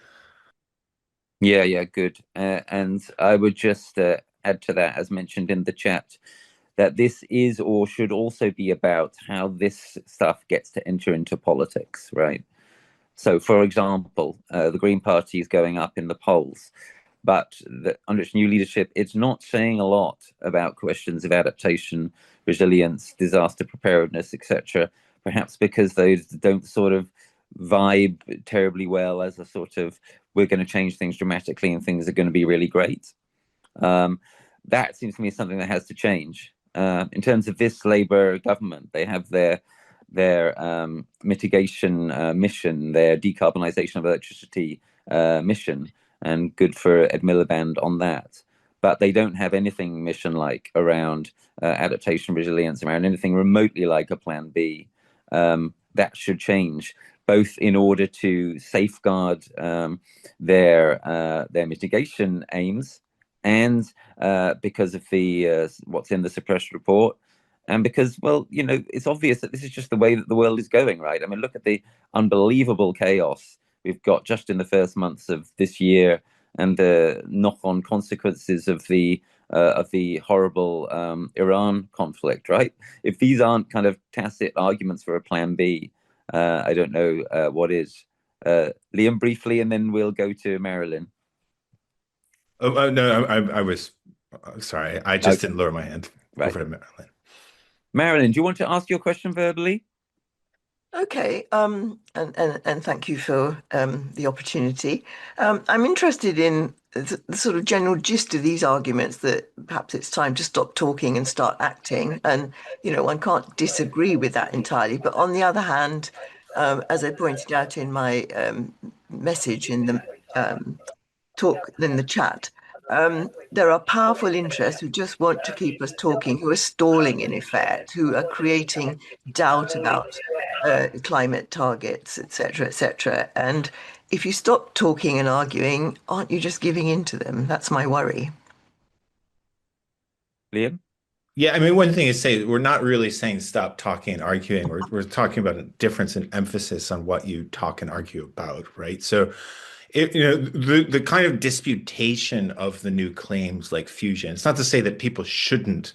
Yeah, good. And I would just add to that, as mentioned in the chat, that this is or should also be about how this stuff gets to enter into politics, right? So, for example, the Green Party is going up in the polls, but under its new leadership, it's not saying a lot about questions of adaptation, resilience, disaster preparedness, etc. Perhaps because those don't sort of vibe terribly well as a sort of, we're going to change things dramatically and things are going to be really great. That seems to me something that has to change. In terms of this Labour government, they have their mitigation mission, their decarbonisation of electricity mission, and good for Ed Miliband on that. But they don't have anything mission-like around adaptation, resilience, around anything remotely like a Plan B. That should change, both in order to safeguard their mitigation aims, and because of the what's in the suppressed report, And because, well, it's obvious that this is just the way that the world is going, right? I mean, look at the unbelievable chaos we've got just in the first months of this year, and the knock-on consequences of the horrible Iran conflict, right? If these aren't kind of tacit arguments for a plan B, I don't know what is. Liam, briefly, and then we'll go to Marilyn. Oh, no, I was sorry. I just Okay. didn't lower my hand. Right. Over to Marilyn. Marilyn, do you want to ask your question verbally? Okay, and thank you for the opportunity. I'm interested in the sort of general gist of these arguments, that perhaps it's time to stop talking and start acting. And, one can't disagree with that entirely. But on the other hand, as I pointed out in my message in the talk in the chat, there are powerful interests who just want to keep us talking, who are stalling in effect, who are creating doubt about climate targets, etc., etc. And if you stop talking and arguing, aren't you just giving in to them? That's my worry. Liam? Yeah, I mean, one thing is, say we're not really saying stop talking and arguing. We're talking about a difference in emphasis on what you talk and argue about, right? So, the kind of disputation of the new claims like fusion. It's not to say that people shouldn't,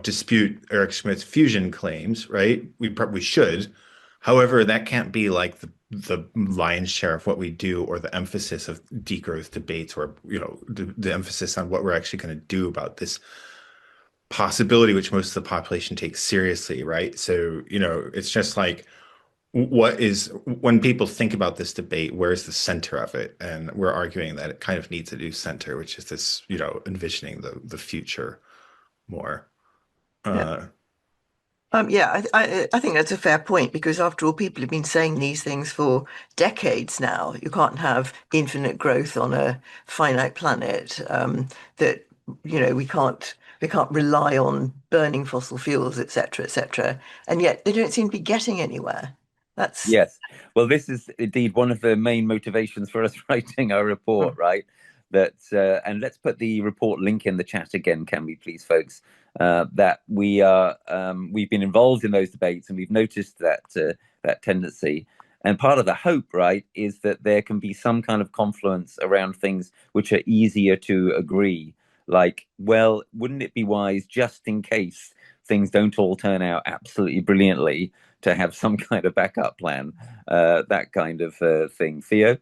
dispute Eric Schmidt's fusion claims, right? We probably should. However, that can't be like the lion's share of what we do, or the emphasis of degrowth debates, or the emphasis on what we're actually going to do about this possibility, which most of the population takes seriously, right? So, it's just like, when people think about this debate, where's the center of it? And we're arguing that it kind of needs a new center, which is this, envisioning the future more. Yeah, I think that's a fair point, because after all, people have been saying these things for decades now. You can't have infinite growth on a finite planet. That we can't rely on burning fossil fuels, etc., etc. And yet they don't seem to be getting anywhere. Yes. Well, this is indeed one of the main motivations for us writing our report, right? And let's put the report link in the chat again, can we please, folks? That we've been involved in those debates, and we've noticed that tendency. And part of the hope, right, is that there can be some kind of confluence around things which are easier to agree. Like, well, wouldn't it be wise, just in case things don't all turn out absolutely brilliantly, to have some kind of backup plan, that kind of thing. Theo?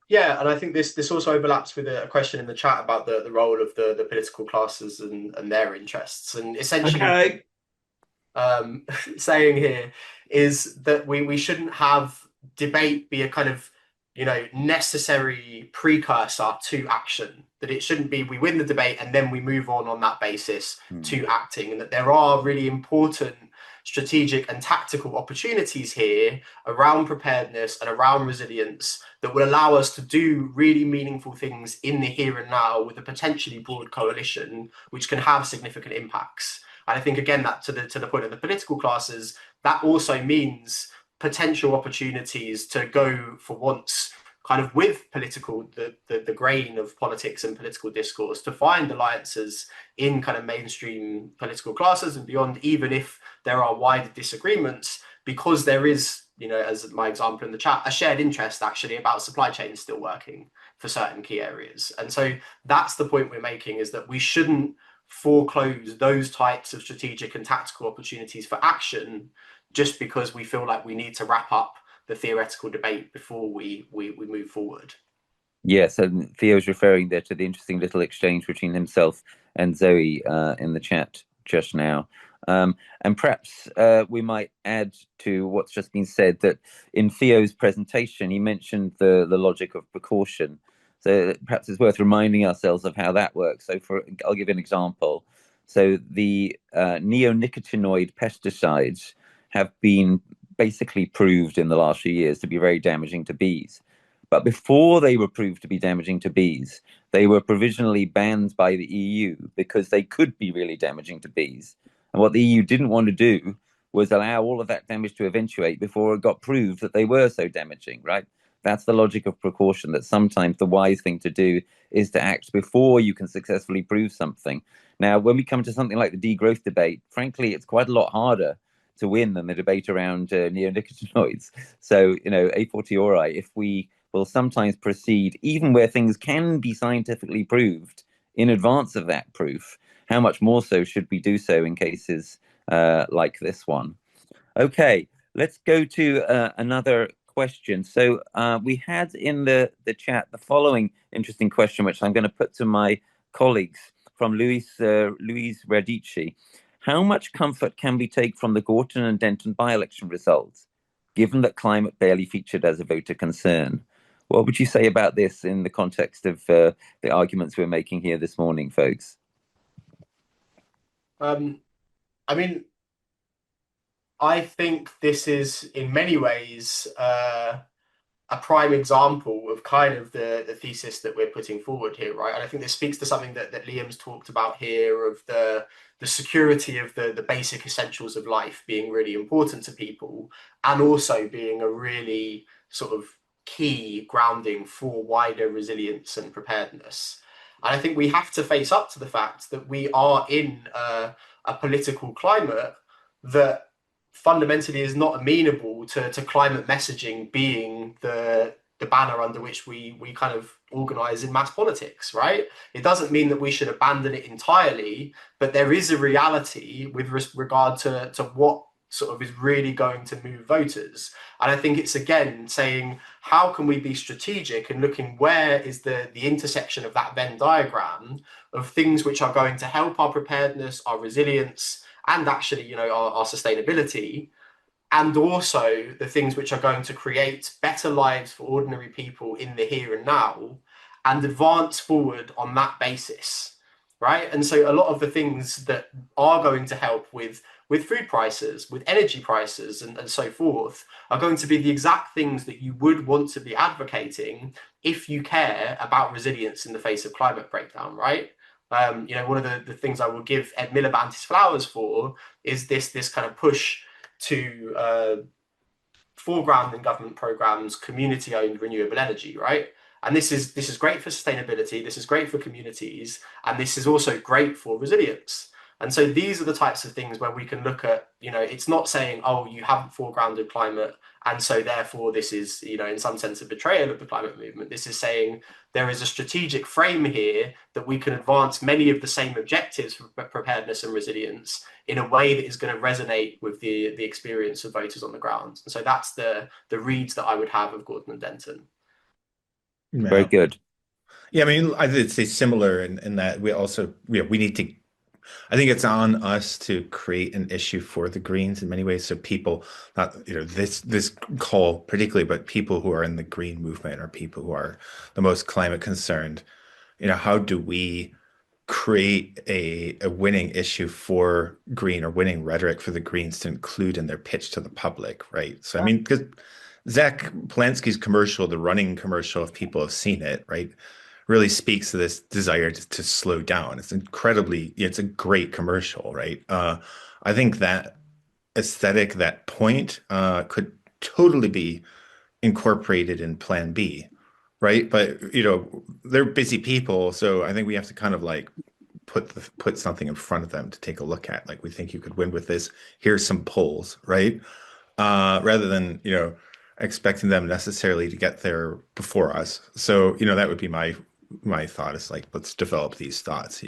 Yeah, and I think this also overlaps with a question in the chat about the role of the political classes and their interests. And essentially, saying here is that we shouldn't have debate be a kind of necessary precursor to action. That it shouldn't be we win the debate and then we move on that basis to acting, and that there are really important strategic and tactical opportunities here around preparedness and around resilience that will allow us to do really meaningful things in the here and now with a potentially broad coalition, which can have significant impacts. And I think, again, that to the point of the political classes, that also means potential opportunities to go for once kind of with the grain of politics and political discourse, to find alliances in kind of mainstream political classes and beyond, even if there are wider disagreements, because there is, as my example in the chat, a shared interest actually about supply chains still working for certain key areas. And so that's the point we're making, is that we shouldn't foreclose those types of strategic and tactical opportunities for action just because we feel like we need to wrap up the theoretical debate before we move forward. Yes, and Theo's referring there to the interesting little exchange between himself and Zoe in the chat just now. And perhaps we might add to what's just been said that in Theo's presentation, he mentioned the logic of precaution. So perhaps it's worth reminding ourselves of how that works. So I'll give an example. So the neonicotinoid pesticides have been basically proved in the last few years to be very damaging to bees. But before they were proved to be damaging to bees, they were provisionally banned by the EU because they could be really damaging to bees. And what the EU didn't want to do was allow all of that damage to eventuate before it got proved that they were so damaging, right? That's the logic of precaution, that sometimes the wise thing to do is to act before you can successfully prove something. Now, when we come to something like the degrowth debate, frankly, it's quite a lot harder to win than the debate around neonicotinoids. So, a fortiori, if we will sometimes proceed, even where things can be scientifically proved, in advance of that proof, how much more so should we do so in cases like this one? Okay, let's go to another question. So we had in the chat the following interesting question, which I'm going to put to my colleagues from Louise Radici. How much comfort can we take from the Gorton and Denton by-election results, given that climate barely featured as a voter concern? What would you say about this in the context of the arguments we're making here this morning, folks? I think this is in many ways a prime example of kind of the thesis that we're putting forward here, right? And I think this speaks to something that Liam's talked about here, of the security of the basic essentials of life being really important to people, and also being a really sort of key grounding for wider resilience and preparedness. And I think we have to face up to the fact that we are in a political climate that fundamentally is not amenable to climate messaging being the banner under which we kind of organize in mass politics, right? It doesn't mean that we should abandon it entirely, but there is a reality with regard to what sort of is really going to move voters. And I think it's, again, saying, how can we be strategic and looking where is the intersection of that Venn diagram of things which are going to help our preparedness, our resilience, and actually, our sustainability, and also the things which are going to create better lives for ordinary people in the here and now, and advance forward on that basis, right? And so a lot of the things that are going to help with food prices, with energy prices, and so forth, are going to be the exact things that you would want to be advocating if you care about resilience in the face of climate breakdown, right? One of the things I will give Ed Miliband his flowers for is this kind of push to foreground in government programs community-owned renewable energy, right? And this is great for sustainability, this is great for communities, and this is also great for resilience. And so these are the types of things where we can look at, it's not saying, oh, you haven't foregrounded climate, and so therefore this is, in some sense, a betrayal of the climate movement. This is saying there is a strategic frame here that we can advance many of the same objectives for preparedness and resilience in a way that is going to resonate with the experience of voters on the ground. And so that's the reads that I would have of Gorton and Denton. Yeah. Very good. Yeah, I mean, I'd say similar in that we also, we need to, I think it's on us to create an issue for the Greens in many ways. So people, not, this call particularly, but people who are in the Green movement or people who are the most climate concerned, how do we create a winning issue for Green, or winning rhetoric for the Greens to include in their pitch to the public, right? So, I mean, because Zach Polanski's commercial, the running commercial, if people have seen it, right, really speaks to this desire to slow down. It's a great commercial, right? I think that aesthetic, that point, could totally be incorporated in Plan B, right? But, they're busy people, so I think we have to kind of like put something in front of them to take a look at. Like, we think you could win with this. Here's some polls, right? Rather than, expecting them necessarily to get there before us. So, that would be my thought, is like, let's develop these thoughts,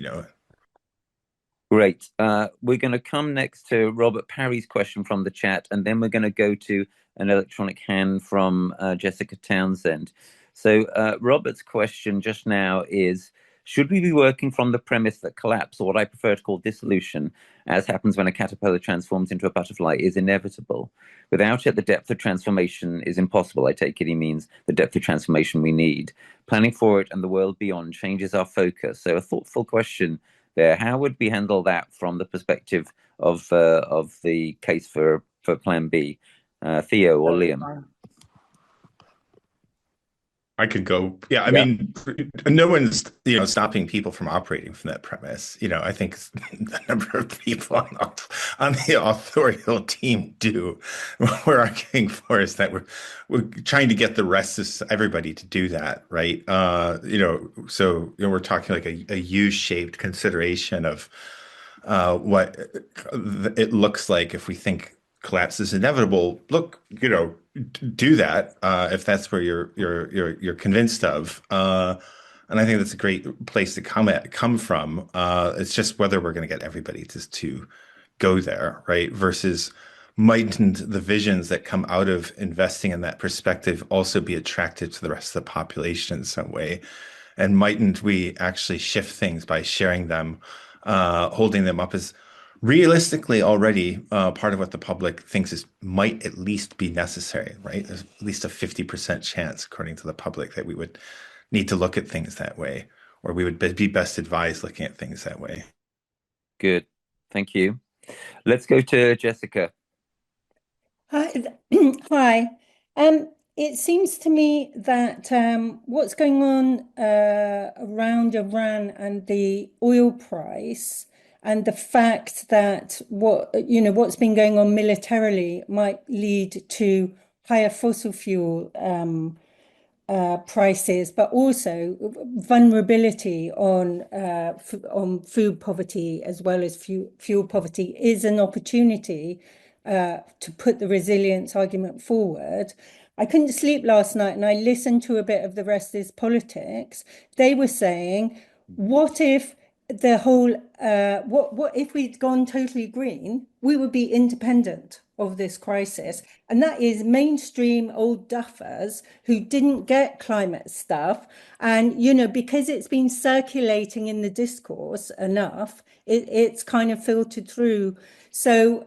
Great. We're going to come next to Robert Parry's question from the chat, and then we're going to go to an electronic hand from Jessica Townsend. So Robert's question just now is, should we be working from the premise that collapse, or what I prefer to call dissolution, as happens when a caterpillar transforms into a butterfly, is inevitable? Without it, the depth of transformation is impossible. I take it he means the depth of transformation we need. Planning for it and the world beyond changes our focus. So a thoughtful question there. How would we handle that from the perspective of the case for Plan B? Theo or Liam? I could go. Yeah, I Yeah. mean, no one's, stopping people from operating from that premise. I think a number of people on the authorial team do. What we're arguing for is that we're trying to get the rest of everybody to do that, right? So we're talking like a U-shaped consideration of what it looks like if we think collapse is inevitable. Look, do that if that's where you're convinced of. And I think that's a great place to come from. It's just whether we're going to get everybody to go there, right? Versus mightn't the visions that come out of investing in that perspective also be attractive to the rest of the population in some way? And mightn't we actually shift things by sharing them, holding them up as realistically already part of what the public thinks is might at least be necessary, right? There's at least a 50% chance, according to the public, that we would need to look at things that way, or we would be best advised looking at things that way. Good. Thank you. Let's go to Jessica. Hi. It seems to me that what's going on around Iran and the oil price, and the fact that what's been going on militarily might lead to higher fossil fuel prices, but also vulnerability on food poverty as well as fuel poverty, is an opportunity to put the resilience argument forward. I couldn't sleep last night and I listened to a bit of the rest is politics. They were saying, what if the whole what if we'd gone totally green? We would be independent of this crisis. And that is mainstream old duffers who didn't get climate stuff. And, because it's been circulating in the discourse enough, it's kind of filtered through. So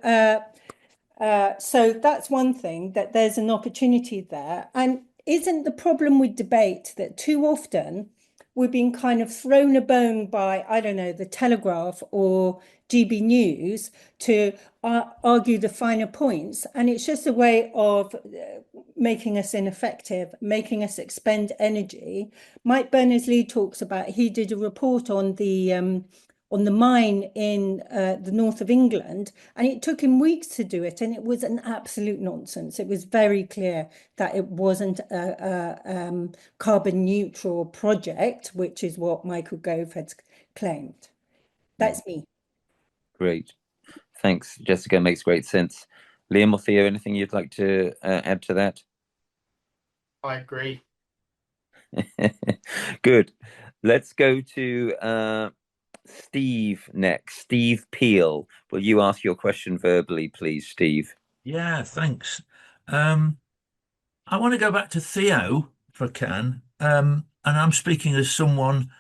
that's one thing, that there's an opportunity there. And isn't the problem with debate that too often we're being kind of thrown a bone by, I don't know, the Telegraph or GB News to argue the finer points. And it's just a way of making us ineffective, making us expend energy. Mike Berners-Lee talks about, he did a report on the mine in the north of England, and it took him weeks to do it, and it was an absolute nonsense. It was very clear that it wasn't a carbon neutral project, which is what Michael Gove had claimed. That's me. Great. Thanks, Jessica. Makes great sense. Liam or Theo, anything you'd like to add to that? I agree. Good. Let's go to Steve next. Steve Peel. Will you ask your question verbally, please, Steve? Yeah, thanks. I want to go back to Theo, if I can. And I'm speaking as someone,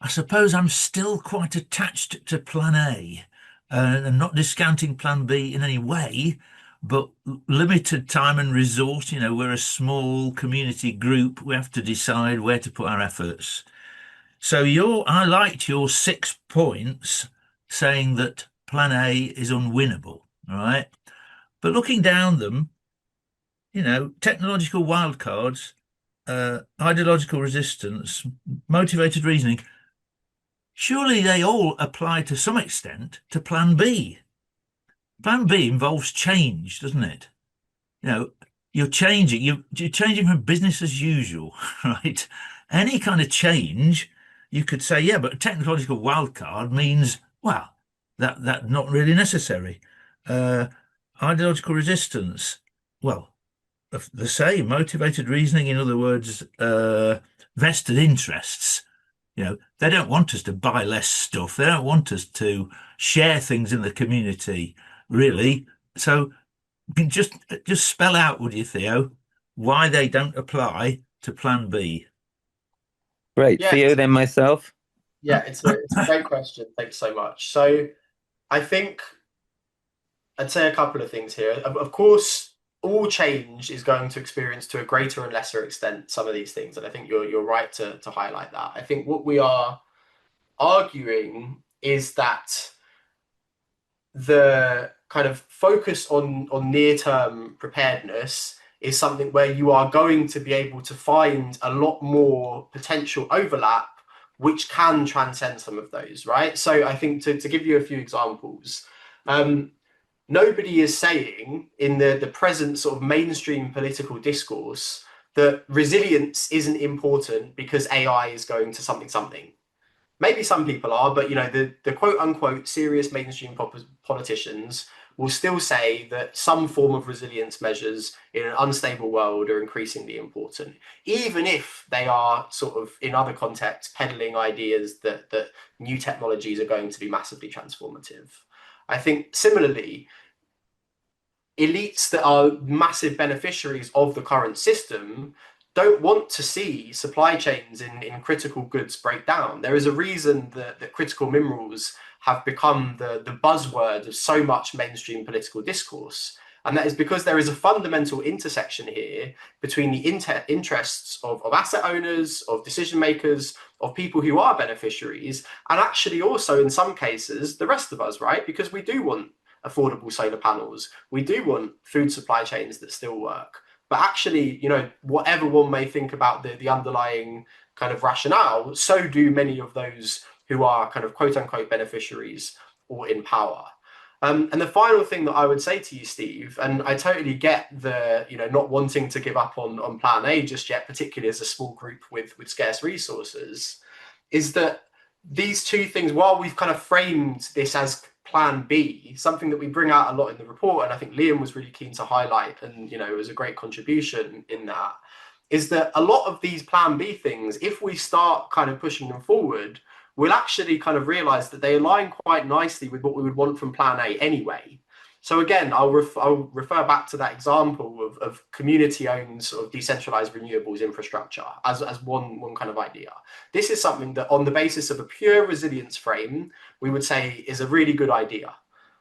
I suppose I'm still quite attached to Plan A, and not discounting Plan B in any way, but limited time and resource. We're a small community group. We have to decide where to put our efforts. So I liked your 6 points saying that Plan A is unwinnable, all right? But looking down them, technological wildcards, ideological resistance, motivated reasoning, surely they all apply to some extent to Plan B. Plan B involves change, doesn't it? You're changing from business as usual, right? Any kind of change, you could say, yeah, but a technological wildcard means, well, that not really necessary. Ideological resistance, well, the same. Motivated reasoning, in other words, vested interests. They don't want us to buy less stuff. They don't want us to share things in the community, really. So just spell out, would you, Theo, why they don't apply to Plan B? Great. Yeah. Theo, then myself. Yeah, it's a great question. Thanks so much. So I think I'd say a couple of things here. Of course, all change is going to experience to a greater and lesser extent some of these things. And I think you're right to highlight that. I think what we are arguing is that the kind of focus on near-term preparedness is something where you are going to be able to find a lot more potential overlap, which can transcend some of those, right? So I think to give you a few examples, nobody is saying in the present sort of mainstream political discourse that resilience isn't important because AI is going to something. Maybe some people are, but you know, the quote unquote serious mainstream politicians will still say that some form of resilience measures in an unstable world are increasingly important, even if they are sort of in other contexts peddling ideas that new technologies are going to be massively transformative. I think similarly, elites that are massive beneficiaries of the current system don't want to see supply chains in critical goods break down. There is a reason that critical minerals have become the buzzword of so much mainstream political discourse. And that is because there is a fundamental intersection here between the interests of asset owners, of decision makers, of people who are beneficiaries, and actually also in some cases, the rest of us, right? Because we do want affordable solar panels. We do want food supply chains that still work. But actually, you know, whatever one may think about the underlying kind of rationale, so do many of those who are kind of quote unquote beneficiaries or in power. And the final thing that I would say to you, Steve, and I totally get the, you know, not wanting to give up on plan A just yet, particularly as a small group with scarce resources, is that these two things, while we've kind of framed this as plan B, something that we bring out a lot in the report, and I think Liam was really keen to highlight, and you know, it was a great contribution in that, is that a lot of these plan B things, if we start kind of pushing them forward, we'll actually kind of realize that they align quite nicely with what we would want from plan A anyway. So again, I'll refer back to that example of community-owned sort of decentralized renewables infrastructure as one kind of idea. This is something that on the basis of a pure resilience frame, we would say is a really good idea.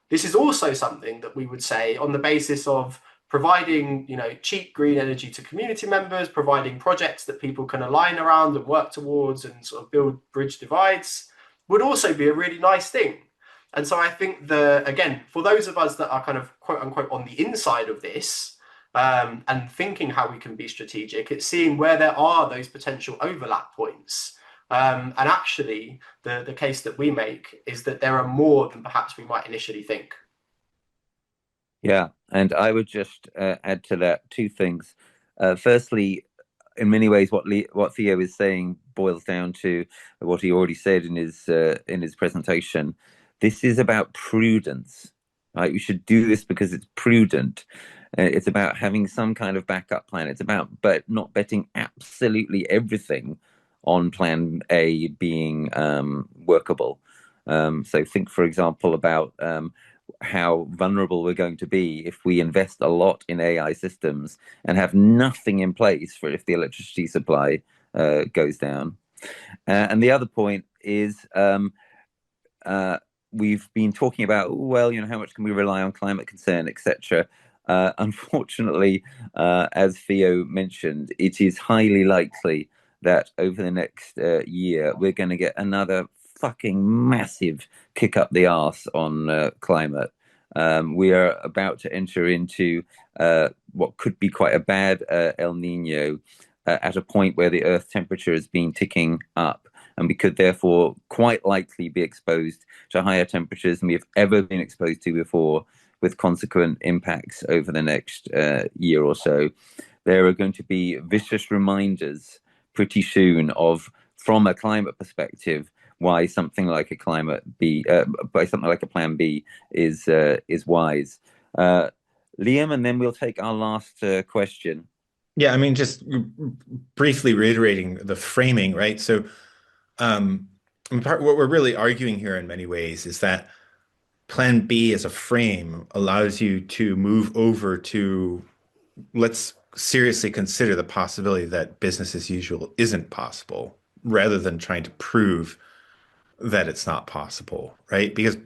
This is also something that we would say on the basis of providing, you know, cheap green energy to community members, providing projects that people can align around and work towards and sort of bridge divides, would also be a really nice thing. And so I think again, for those of us that are kind of quote unquote on the inside of this and thinking how we can be strategic, it's seeing where there are those potential overlap points. And actually, the case that we make is that there are more than perhaps we might initially think. Yeah, and I would just add to that two things. Firstly, in many ways, what Theo is saying boils down to what he already said in his presentation. This is about prudence, right? We should do this because it's prudent. It's about having some kind of backup plan. It's about not betting absolutely everything on plan A being workable. So think, for example, about how vulnerable we're going to be if we invest a lot in AI systems and have nothing in place for if the electricity supply goes down. And the other point is we've been talking about, well, you know, how much can we rely on climate concern, etc. Unfortunately, as Theo mentioned, it is highly likely that over the next year, we're going to get another fucking massive kick up the arse on climate. We are about to enter into what could be quite a bad El Nino at a point where the Earth temperature has been ticking up. And we could therefore quite likely be exposed to higher temperatures than we have ever been exposed to before, with consequent impacts over the next year or so. There are going to be vicious reminders pretty soon of, from a climate perspective, why something like a plan B is wise. Liam, and then we'll take our last question. Yeah, I mean, just briefly reiterating the framing, right? So what we're really arguing here in many ways is that plan B as a frame allows you to move over to, let's seriously consider the possibility that business as usual isn't possible, rather than trying to prove that it's not possible, right? Because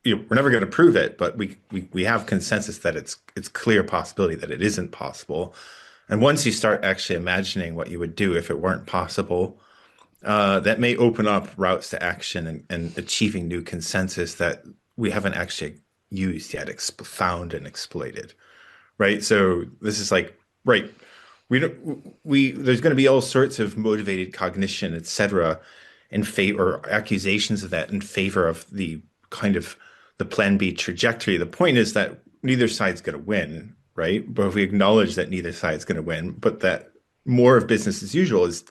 we're never going to prove it, but we have consensus that it's clear possibility that it isn't possible. And once you start actually imagining what you would do if it weren't possible, that may open up routes to action and achieving new consensus that we haven't actually used yet, found and exploited, right? So this is like right. There's going to be all sorts of motivated cognition, etc., in favor, or accusations of that in favor of the kind of the plan B trajectory. The point is that neither side's going to win, right? But if we acknowledge that neither side's going to win, but that more of business as usual is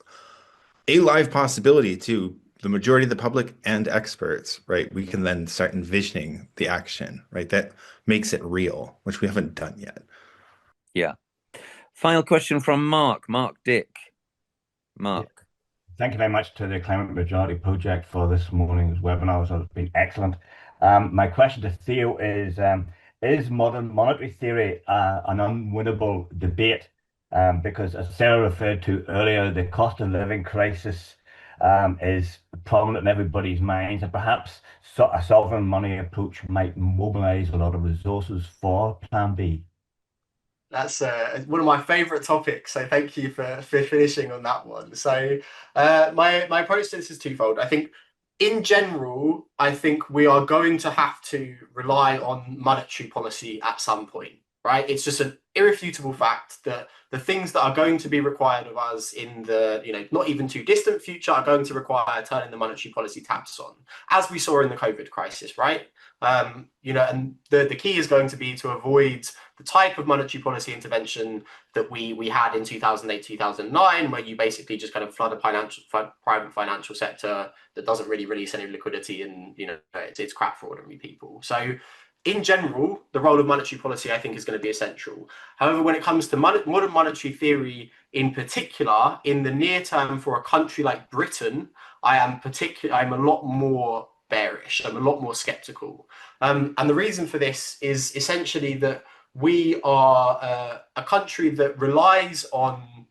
a live possibility to the majority of the public and experts, right? We can then start envisioning the action, right? That makes it real, which we haven't done yet. Yeah. Final question from Mark Dick. Mark. Yeah. Thank you very much to the Climate Majority Project for this morning's webinar. It's been excellent. My question to Theo is modern monetary theory an unwinnable debate? Because as Sarah referred to earlier, the cost of living crisis is prominent in everybody's minds, and perhaps a sovereign money approach might mobilize a lot of resources for Plan B. That's one of my favorite topics. So thank you for finishing on that one. So my approach to this is twofold. I think in general, I think we are going to have to rely on monetary policy at some point, right? It's just an irrefutable fact that the things that are going to be required of us in the, not even too distant future are going to require turning the monetary policy taps on, as we saw in the COVID crisis, right? And the key is going to be to avoid the type of monetary policy intervention that we had in 2008, 2009, where you basically just kind of flood a private financial sector that doesn't really release any liquidity, and it's crap for ordinary people. So in general, the role of monetary policy, I think, is going to be essential. However, when it comes to modern monetary theory in particular, in the near term for a country like Britain, I'm a lot more bearish. I'm a lot more skeptical. And the reason for this is essentially that we are a country that relies on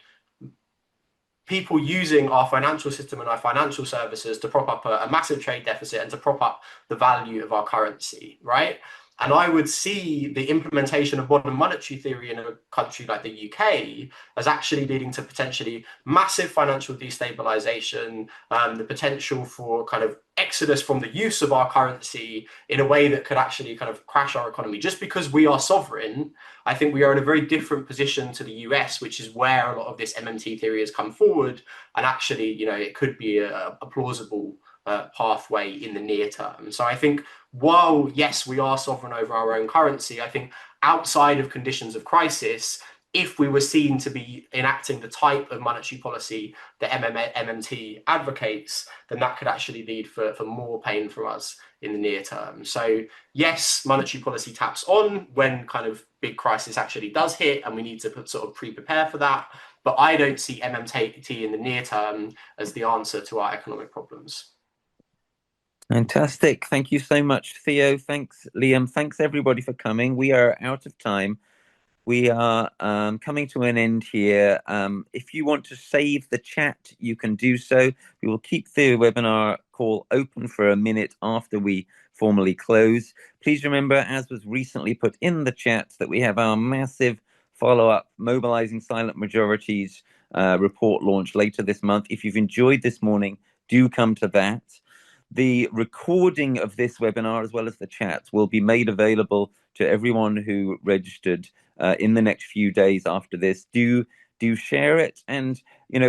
people using our financial system and our financial services to prop up a massive trade deficit and to prop up the value of our currency, right? And I would see the implementation of modern monetary theory in a country like the UK as actually leading to potentially massive financial destabilization, the potential for kind of exodus from the use of our currency in a way that could actually kind of crash our economy. Just because we are sovereign, I think we are in a very different position to the US, which is where a lot of this MMT theory has come forward. And actually, it could be a plausible pathway in the near term. So I think while, yes, we are sovereign over our own currency, I think outside of conditions of crisis, if we were seen to be enacting the type of monetary policy that MMT advocates, then that could actually lead for more pain for us in the near term. So yes, monetary policy taps on when kind of big crisis actually does hit, and we need to sort of pre-prepare for that. But I don't see MMT in the near term as the answer to our economic problems. Fantastic. Thank you so much, Theo. Thanks, Liam. Thanks, everybody, for coming. We are out of time. We are coming to an end here. If you want to save the chat, you can do so. We will keep the webinar call open for a minute after we formally close. Please remember, as was recently put in the chat, that we have our massive follow-up Mobilizing Silent Majorities report launch later this month. If you've enjoyed this morning, do come to that. The recording of this webinar, as well as the chat, will be made available to everyone who registered in the next few days after this. Do share it. And,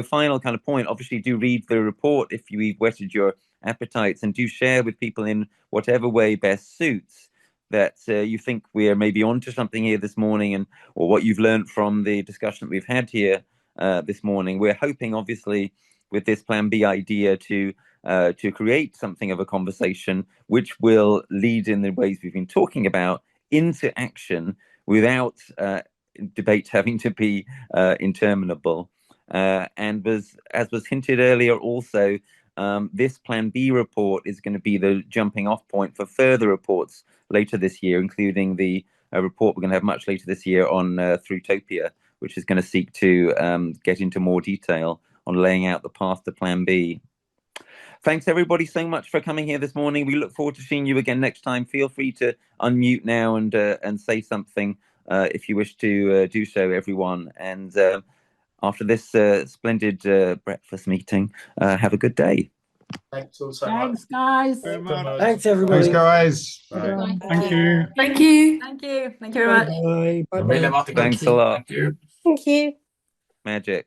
final kind of point, obviously do read the report if you've whetted your appetites, and do share with people in whatever way best suits that you think we are maybe onto something here this morning, or what you've learned from the discussion that we've had here this morning. We're hoping, obviously, with this Plan B idea to create something of a conversation which will lead, in the ways we've been talking about, into action without debate having to be interminable. And as was hinted earlier also, this Plan B report is going to be the jumping off point for further reports later this year, including the report we're going to have much later this year on Throughtopia, which is going to seek to get into more detail on laying out the path to Plan B. Thanks, everybody, so much for coming here this morning. We look forward to seeing you again next time. Feel free to unmute now and say something if you wish to do so, everyone. And after this splendid breakfast meeting, have a good day. Thanks all so much. Thanks, guys. Thanks, everybody. Thanks, guys. Bye. Thank you. Thank you. Thank you. Thank you very much. Bye. Bye. Thanks a lot. Thank you. Thank you. Magic.